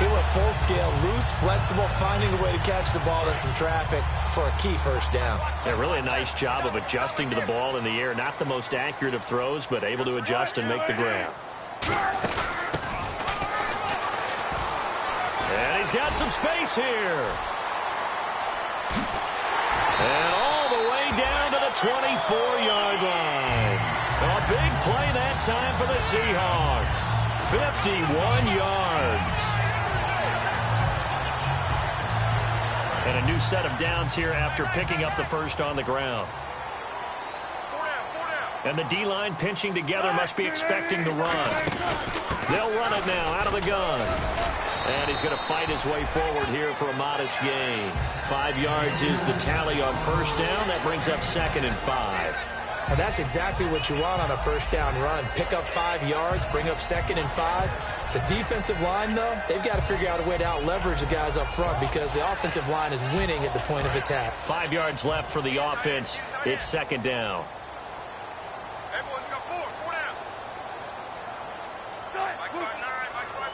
He went full scale, loose, flexible, finding a way to catch the ball in some traffic for a key first down.
Yeah, really a nice job of adjusting to the ball in the air. Not the most accurate of throws, but able to adjust and make the grab. And he's got some space here. And all the way down to the 24-yard line. A big play that time for the Seahawks. 51 yards. And a new set of downs here after picking up the first on the ground. And the D-line pinching together, must be expecting the run. They'll run it now out of the gun. And he's going to fight his way forward here for a modest gain. 5 yards is the tally on first down. That brings up 2nd and 5.
And that's exactly what you want on a first down run. Pick up 5 yards, bring up 2nd and 5. The defensive line, though, they've got to figure out a way to out-leverage the guys up front because the offensive line is winning at the point of attack.
5 yards left for the offense. It's 2nd down.
Hey, boys, we got 4 down. Mike 5'9", Mike 5'9".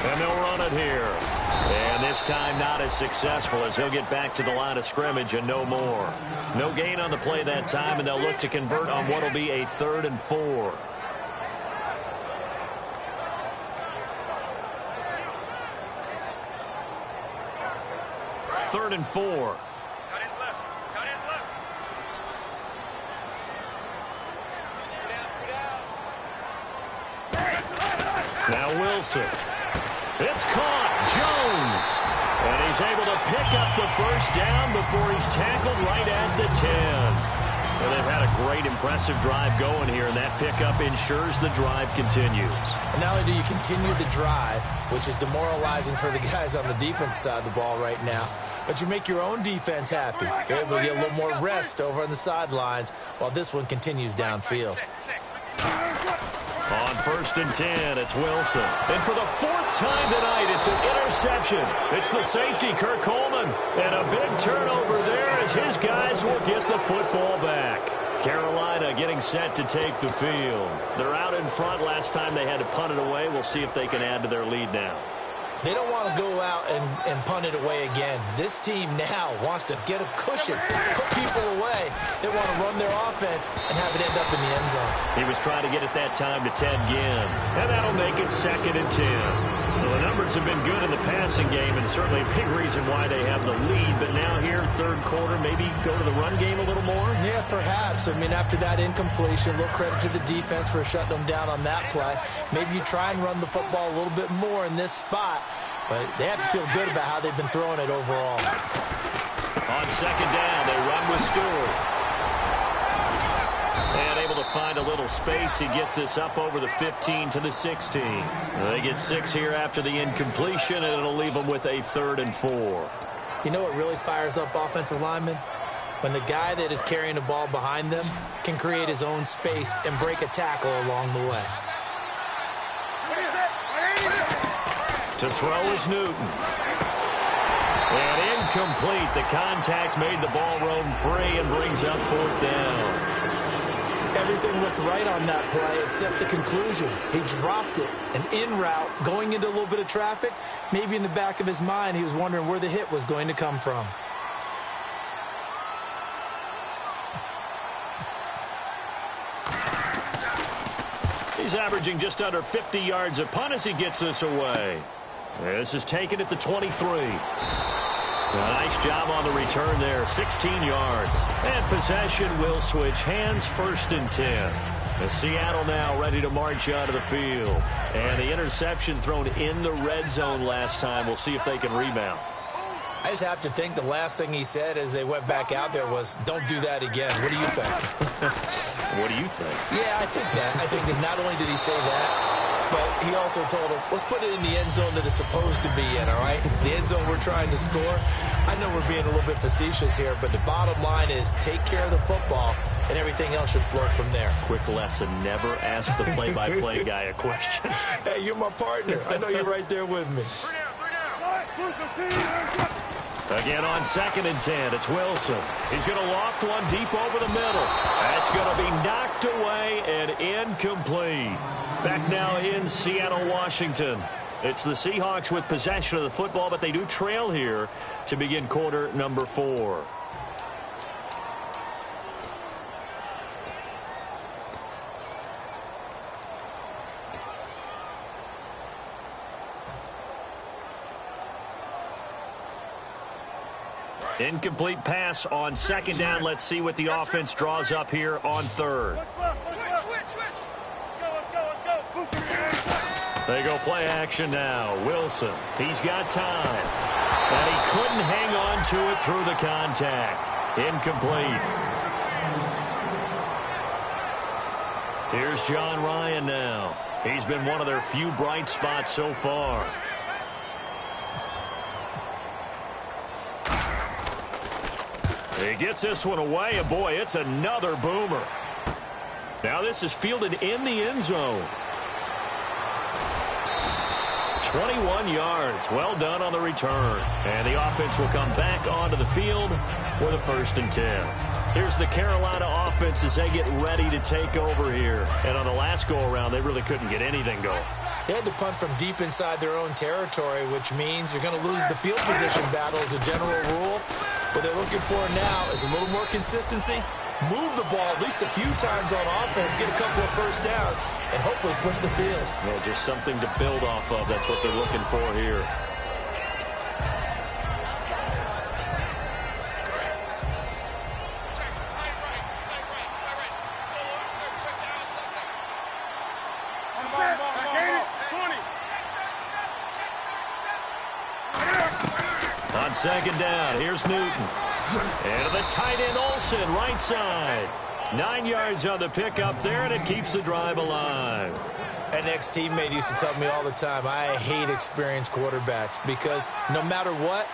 And they'll run it here. And this time not as successful as he'll get back to the line of scrimmage and no more. No gain on the play that time, and they'll look to convert on what will be a 3rd and 4. Third and 4.
Cut ends left. Cut ends left.
Now Wilson. It's caught. Jones. And he's able to pick up the first down before he's tackled right at the 10. And they've had a great, impressive drive going here, and that pickup ensures the drive continues.
And not only do you continue the drive, which is demoralizing for the guys on the defense side of the ball right now, but you make your own defense happy. You're able to get a little more rest over on the sidelines while this one continues downfield.
On 1st and 10, it's Wilson. And for the 4th time tonight, it's an interception. It's the safety, Kirk Coleman. And a big turnover there as his guys will get the football back. Carolina getting set to take the field. They're out in front. Last time they had to punt it away. We'll see if they can add to their lead now.
They don't want to go out and punt it away again. This team now wants to get a cushion, put people away. They want to run their offense and have it end up in the end zone.
He was trying to get it that time to Ted Ginn. And that'll make it 2nd and 10. Well, the numbers have been good in the passing game, and certainly a big reason why they have the lead. But now here, 3rd quarter, maybe go to the run game a little more?
Yeah, perhaps. I mean, after that incompletion, a little credit to the defense for shutting them down on that play. Maybe you try and run the football a little bit more in this spot. But they have to feel good about how they've been throwing it overall.
On 2nd down, they run with Stewart. And able to find a little space. He gets us up over the 15 to the 16. They get 6 here after the incompletion, and it'll leave them with a 3rd and 4.
You know what really fires up offensive linemen? When the guy that is carrying the ball behind them can create his own space and break a tackle along the way.
To throw is Newton. And incomplete. The contact made the ball roam free and brings up 4th down.
Everything looked right on that play except the conclusion. He dropped it. An in route going into a little bit of traffic. Maybe in the back of his mind he was wondering where the hit was going to come from.
He's averaging just under 50 yards a punt as he gets this away. This is taken at the 23. A nice job on the return there, 16 yards. And possession will switch hands, 1st and 10. And Seattle now ready to march out of the field. And the interception thrown in the red zone last time. We'll see if they can rebound.
I just have to think the last thing he said as they went back out there was, don't do that again. What do you think?
What do you think?
Yeah, I think that. I think that not only did he say that, but he also told him, let's put it in the end zone that it's supposed to be in, all right? The end zone we're trying to score. I know we're being a little bit facetious here, but the bottom line is take care of the football and everything else should flow from there.
Quick lesson, never ask the play-by-play guy a question.
Hey, you're my partner. I know you're right there with me.
Again on 2nd and 10, it's Wilson. He's going to loft one deep over the middle. That's going to be knocked away and incomplete. Back now in Seattle, Washington. It's the Seahawks with possession of the football, but they do trail here to begin quarter number 4. Incomplete pass on 2nd down. Let's see what the offense draws up here on 3rd. They go play action now. Wilson, he's got time. And he couldn't hang on to it through the contact. Incomplete. Here's John Ryan now. He's been one of their few bright spots so far. He gets this one away, and boy, it's another boomer. Now this is fielded in the end zone. 21 yards. Well done on the return. And the offense will come back onto the field with a 1st and 10. Here's the Carolina offense as they get ready to take over here. And on the last go-around, they really couldn't get anything going.
They had to punt from deep inside their own territory, which means you're going to lose the field position battle as a general rule. What they're looking for now is a little more consistency, move the ball at least a few times on offense, get a couple of 1st downs, and hopefully flip the field.
Well, just something to build off of. That's what they're looking for here. On 2nd down, here's Newton. And to the tight end, Olsen, right side. 9 yards on the pickup there, and it keeps the drive alive.
An ex-teammate used to tell me all the time, I hate experienced quarterbacks because no matter what,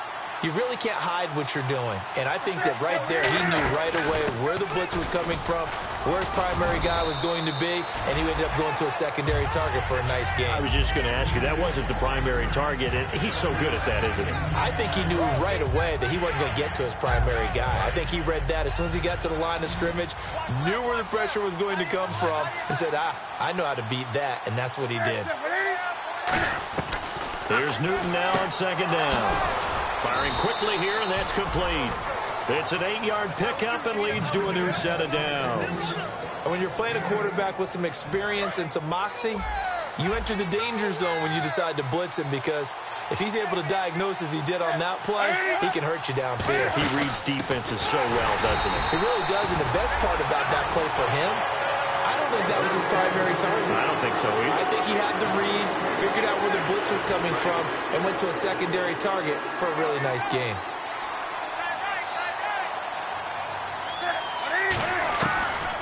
you really can't hide what you're doing. And I think that right there, he knew right away where the blitz was coming from, where his primary guy was going to be, and he ended up going to a secondary target for a nice game.
I was just going to ask you, that wasn't the primary target. He's so good at that, isn't he?
I think he knew right away that he wasn't going to get to his primary guy. I think he read that as soon as he got to the line of scrimmage, knew where the pressure was going to come from, and said, I know how to beat that, and that's what he did.
Here's Newton now on 2nd down. Firing quickly here, and that's complete. It's an 8-yard pickup and leads to a new set of downs.
When you're playing a quarterback with some experience and some moxie, you enter the danger zone when you decide to blitz him, because if he's able to diagnose as he did on that play, he can hurt you downfield.
He reads defenses so well, doesn't he?
He really does, and the best part about that play for him, I don't think that was his primary target.
I don't think so either.
I think he had the read, figured out where the blitz was coming from, and went to a secondary target for a really nice gain.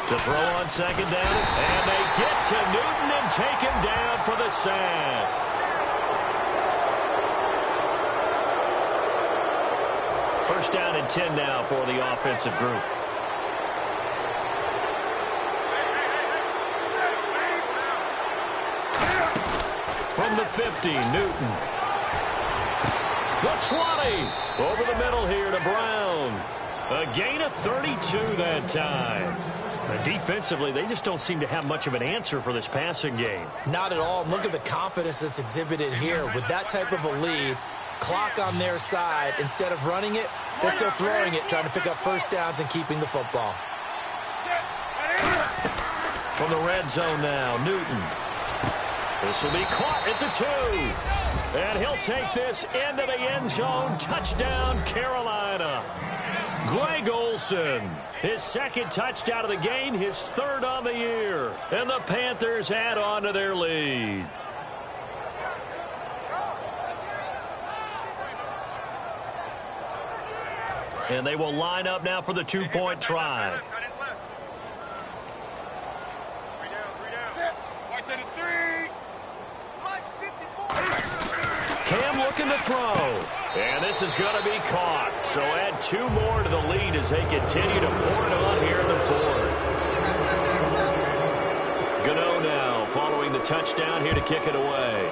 To throw on 2nd down, and they get to Newton and take him down for the sack. First down and 10 now for the offensive group. From the 50, Newton. The 20. Over the middle here to Brown. A gain of 32 that time. Defensively, they just don't seem to have much of an answer for this passing game.
Not at all. Look at the confidence that's exhibited here. With that type of a lead, clock on their side, instead of running it, they're still throwing it, trying to pick up 1st downs and keeping the football.
From the red zone now, Newton. This will be caught at the 2. And he'll take this into the end zone. Touchdown, Carolina. Greg Olsen, his 2nd touchdown of the game, his 3rd on the year. And the Panthers add on to their lead. And they will line up now for the 2-point try. Cam looking to throw. And this is going to be caught. So add 2 more to the lead as they continue to pour it on here in the 4th. touchdown here to kick it away.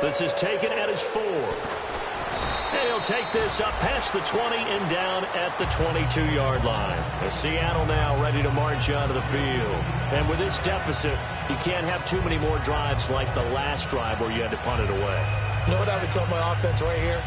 This is taken at his 4. And he'll take this up past the 20 and down at the 22-yard line. As Seattle now ready to march onto the field. And with this deficit, you can't have too many more drives like the last drive where you had to punt it away.
You know what I would tell my offense right here?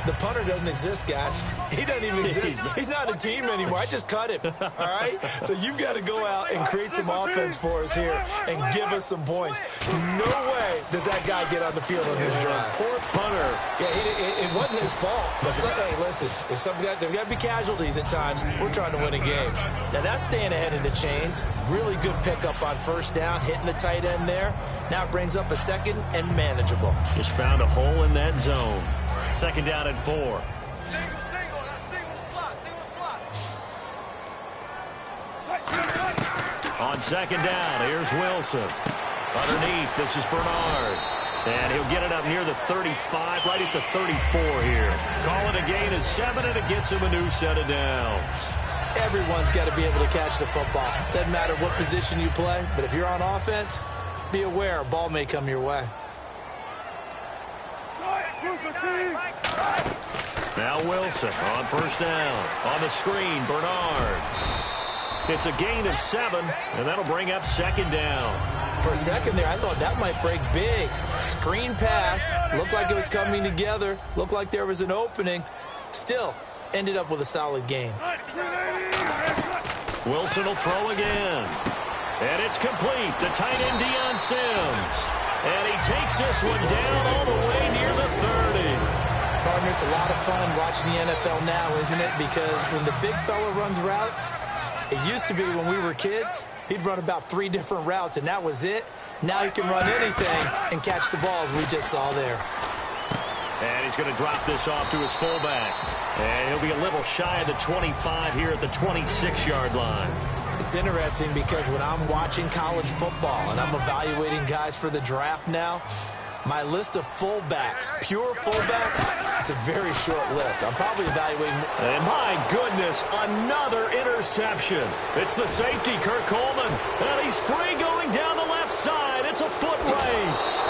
The punter doesn't exist, guys. He doesn't even exist. He's not a team anymore. I just cut him, all right? So you've got to go out and create some offense for us here and give us some points. No way does that guy get on the field on this drive.
Poor punter.
Yeah, it wasn't his fault. But hey, listen, there's got to be casualties at times. We're trying to win a game. Now, that's staying ahead of the chains. Really good pickup on first down, hitting the tight end there. Now it brings up a second and manageable.
Just found a hole in that zone. Second down and 4. On second down, here's Wilson. Underneath, this is Bernard. And he'll get it up near the 35, right at the 34 here. Call it a gain of 7, and it gets him a new set of downs.
Everyone's got to be able to catch the football. Doesn't matter what position you play, but if you're on offense, be aware a ball may come your way.
Now Wilson on first down. On the screen, Bernard. It's a gain of 7, and that'll bring up second down.
For a second there, I thought that might break big. Screen pass. Looked like it was coming together. Looked like there was an opening. Still, ended up with a solid gain.
Wilson will throw again. And it's complete. The tight end, Deion Sims. And he takes this one down all the way near the 30.
Partner, it's a lot of fun watching the NFL now, isn't it? Because when the big fella runs routes, it used to be when we were kids, he'd run about 3 different routes, and that was it. Now he can run anything and catch the balls we just saw there.
And he's going to drop this off to his fullback. And he'll be a little shy of the 25 here at the 26-yard line.
It's interesting because when I'm watching college football and I'm evaluating guys for the draft now, my list of fullbacks, pure fullbacks, it's a very short list. I'm probably evaluating.
And my goodness, another interception. It's the safety, Kirk Coleman. And he's free going down the left side. It's a foot race.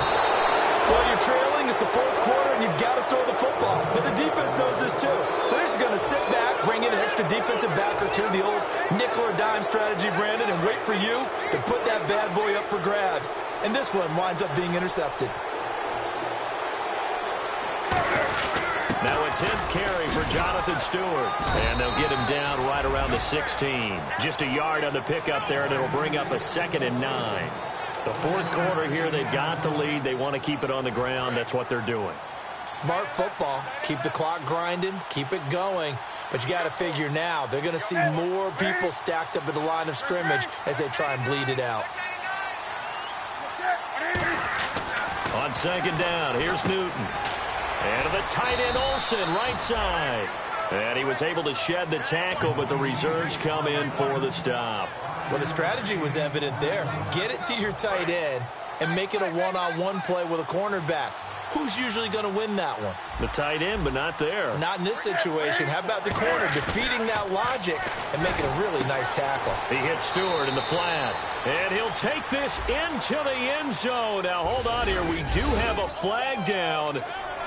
Well, you're trailing. It's the fourth quarter, and you've got to throw the football. But the defense knows this, too. So they're just going to sit back, bring in an extra defensive back or two, the old nickel or dime strategy, Brandon, and wait for you to put that bad boy up for grabs. And this one winds up being intercepted.
Now a 10th carry for Jonathan Stewart. And they'll get him down right around the 16. Just a yard on the pickup there, and it'll bring up a 2nd and 9. The fourth quarter here, they've got the lead. They want to keep it on the ground. That's what they're doing.
Smart football. Keep the clock grinding. Keep it going. But you got to figure now, they're going to see more people stacked up at the line of scrimmage as they try and bleed it out.
On second down, here's Newton. And to the tight end, Olsen, right side. And he was able to shed the tackle, but the reserves come in for the stop.
Well, the strategy was evident there. Get it to your tight end and make it a one-on-one play with a cornerback. Who's usually going to win that one?
The tight end, but not there.
Not in this situation. How about the corner defeating that logic and making a really nice tackle?
He hits Stewart in the flat. And he'll take this into the end zone. Now, hold on here. We do have a flag down.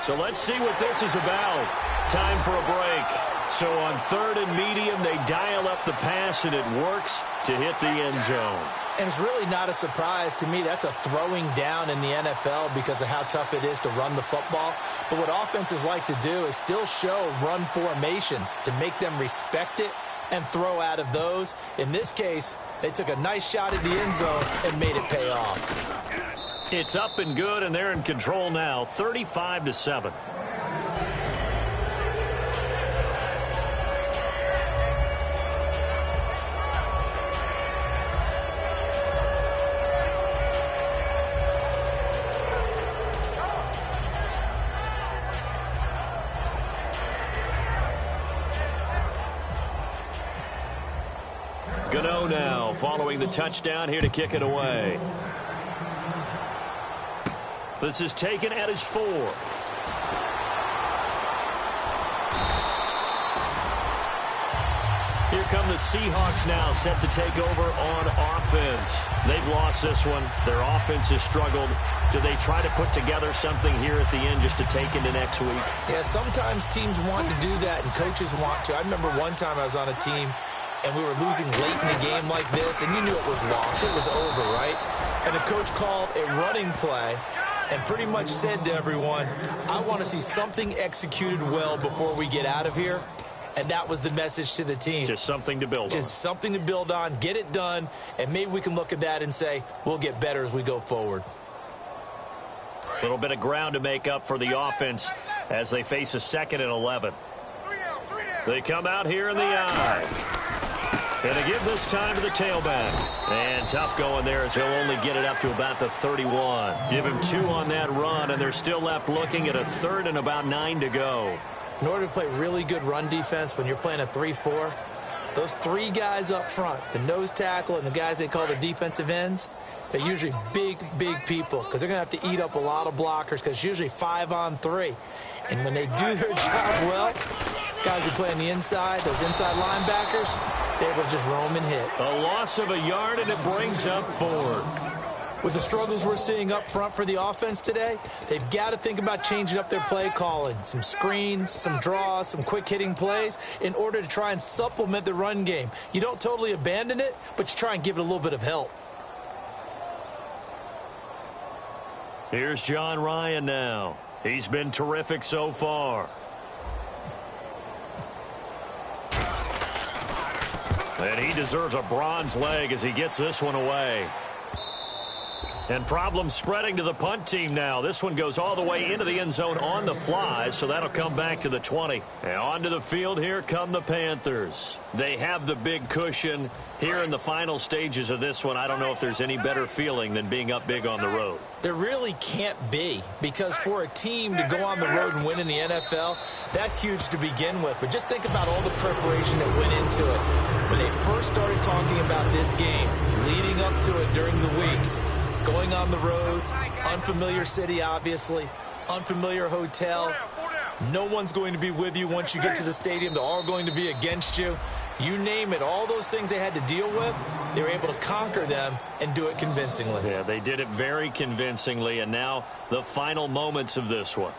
So let's see what this is about. Time for a break. So on 3rd and medium, they dial up the pass, and it works to hit the end zone.
And it's really not a surprise to me. That's a throwing down in the NFL because of how tough it is to run the football. But what offenses like to do is still show run formations to make them respect it and throw out of those. In this case, they took a nice shot at the end zone and made it pay off.
It's up and good, and they're in control now, 35-7. Gano now following the touchdown here to kick it away. This is taken at his 4. Here come the Seahawks now, set to take over on offense. They've lost this one. Their offense has struggled. Do they try to put together something here at the end just to take into next week?
Yeah, sometimes teams want to do that, and coaches want to. I remember one time I was on a team, and we were losing late in the game like this, and you knew it was lost. It was over, right? And the coach called a running play and pretty much said to everyone, I want to see something executed well before we get out of here. And that was the message to the team.
Just something to build on.
Just something to build on, get it done, and maybe we can look at that and say, we'll get better as we go forward.
A little bit of ground to make up for the offense as they face a 2nd and 11. They come out here in the eye. Going to give this time to the tailback. And tough going there as he'll only get it up to about the 31. Give him 2 on that run, and they're still left looking at a 3rd and about 9 to go.
In order to play really good run defense when you're playing a 3-4, those 3 guys up front, the nose tackle and the guys they call the defensive ends, they're usually big people because they're going to have to eat up a lot of blockers because it's usually 5 on 3. And when they do their job well, guys who play on the inside, those inside linebackers, they're able to just roam and hit.
A loss of a yard, and it brings up 4th.
With the struggles we're seeing up front for the offense today, they've got to think about changing up their play calling. Some screens, some draws, some quick-hitting plays in order to try and supplement the run game. You don't totally abandon it, but you try and give it a little bit of help.
Here's John Ryan now. He's been terrific so far. And he deserves a bronze leg as he gets this one away. And problems spreading to the punt team now. This one goes all the way into the end zone on the fly, so that'll come back to the 20. And onto the field, here come the Panthers. They have the big cushion. Here in the final stages of this one, I don't know if there's any better feeling than being up big on the road.
There really can't be, because for a team to go on the road and win in the NFL, that's huge to begin with. But just think about all the preparation that went into it. When they first started talking about this game, leading up to it during the week, going on the road, unfamiliar city, obviously, unfamiliar hotel. No one's going to be with you once you get to the stadium. They're all going to be against you. You name it, all those things they had to deal with, they were able to conquer them and do it convincingly.
Yeah, they did it very convincingly, and now the final moments of this one.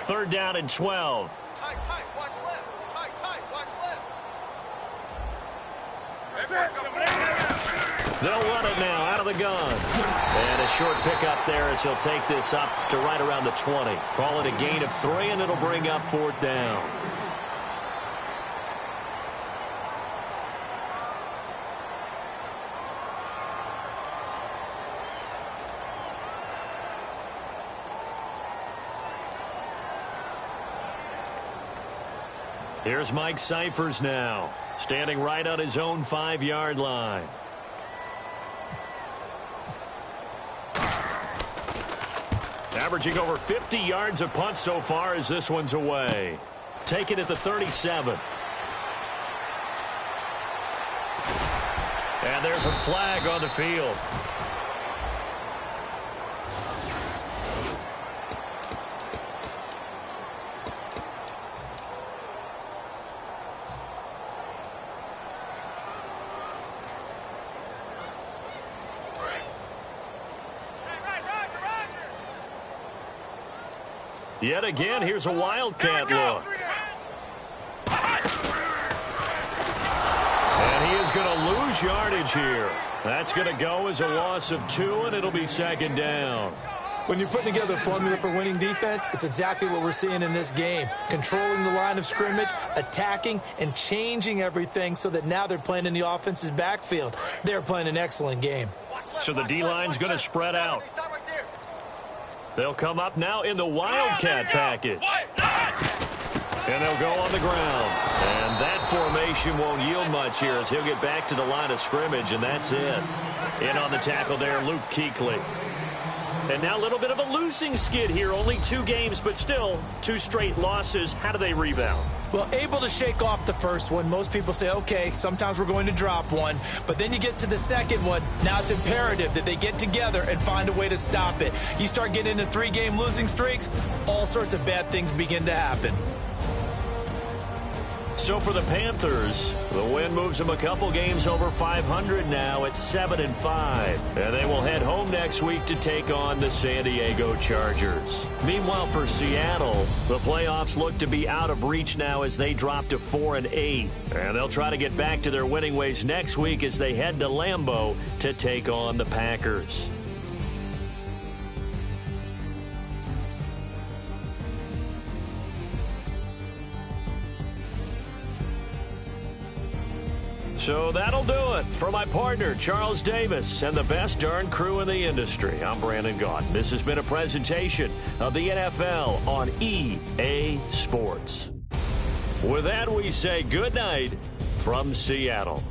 Third down and 12.
Tight, watch left. Tight, watch left.
They'll run it now out of the gun. And a short pickup there as he'll take this up to right around the 20. Call it a gain of 3, and it'll bring up 4th down. Here's Mike Cyphers now, standing right on his own 5-yard line. Averaging over 50 yards a punt so far as this one's away. Taken at the 37. And there's a flag on the field. Yet again, here's a Wildcat look. And he is going to lose yardage here. That's going to go as a loss of 2, and it'll be 2nd down.
When you're putting together a formula for winning defense, it's exactly what we're seeing in this game. Controlling the line of scrimmage, attacking, and changing everything so that now they're playing in the offense's backfield. They're playing an excellent game.
So the D-line's going to spread out. They'll come up now in the Wildcat package. And they'll go on the ground. And that formation won't yield much here as he'll get back to the line of scrimmage, and that's it. In on the tackle there, Luke Kuechly. And now a little bit of a losing skid here. Only 2 games, but still 2 straight losses. How do they rebound?
Well, able to shake off the first one. Most people say, okay, sometimes we're going to drop one. But then you get to the second one. Now it's imperative that they get together and find a way to stop it. You start getting into 3-game losing streaks, all sorts of bad things begin to happen.
So for the Panthers, the win moves them a couple games over 500 now at 7-5. And they will head home next week to take on the San Diego Chargers. Meanwhile, for Seattle, the playoffs look to be out of reach now as they drop to 4-8. And they'll try to get back to their winning ways next week as they head to Lambeau to take on the Packers. So that'll do it for my partner, Charles Davis, and the best darn crew in the industry. I'm Brandon Gaudin. This has been a presentation of the NFL on EA Sports. With that, we say good night from Seattle.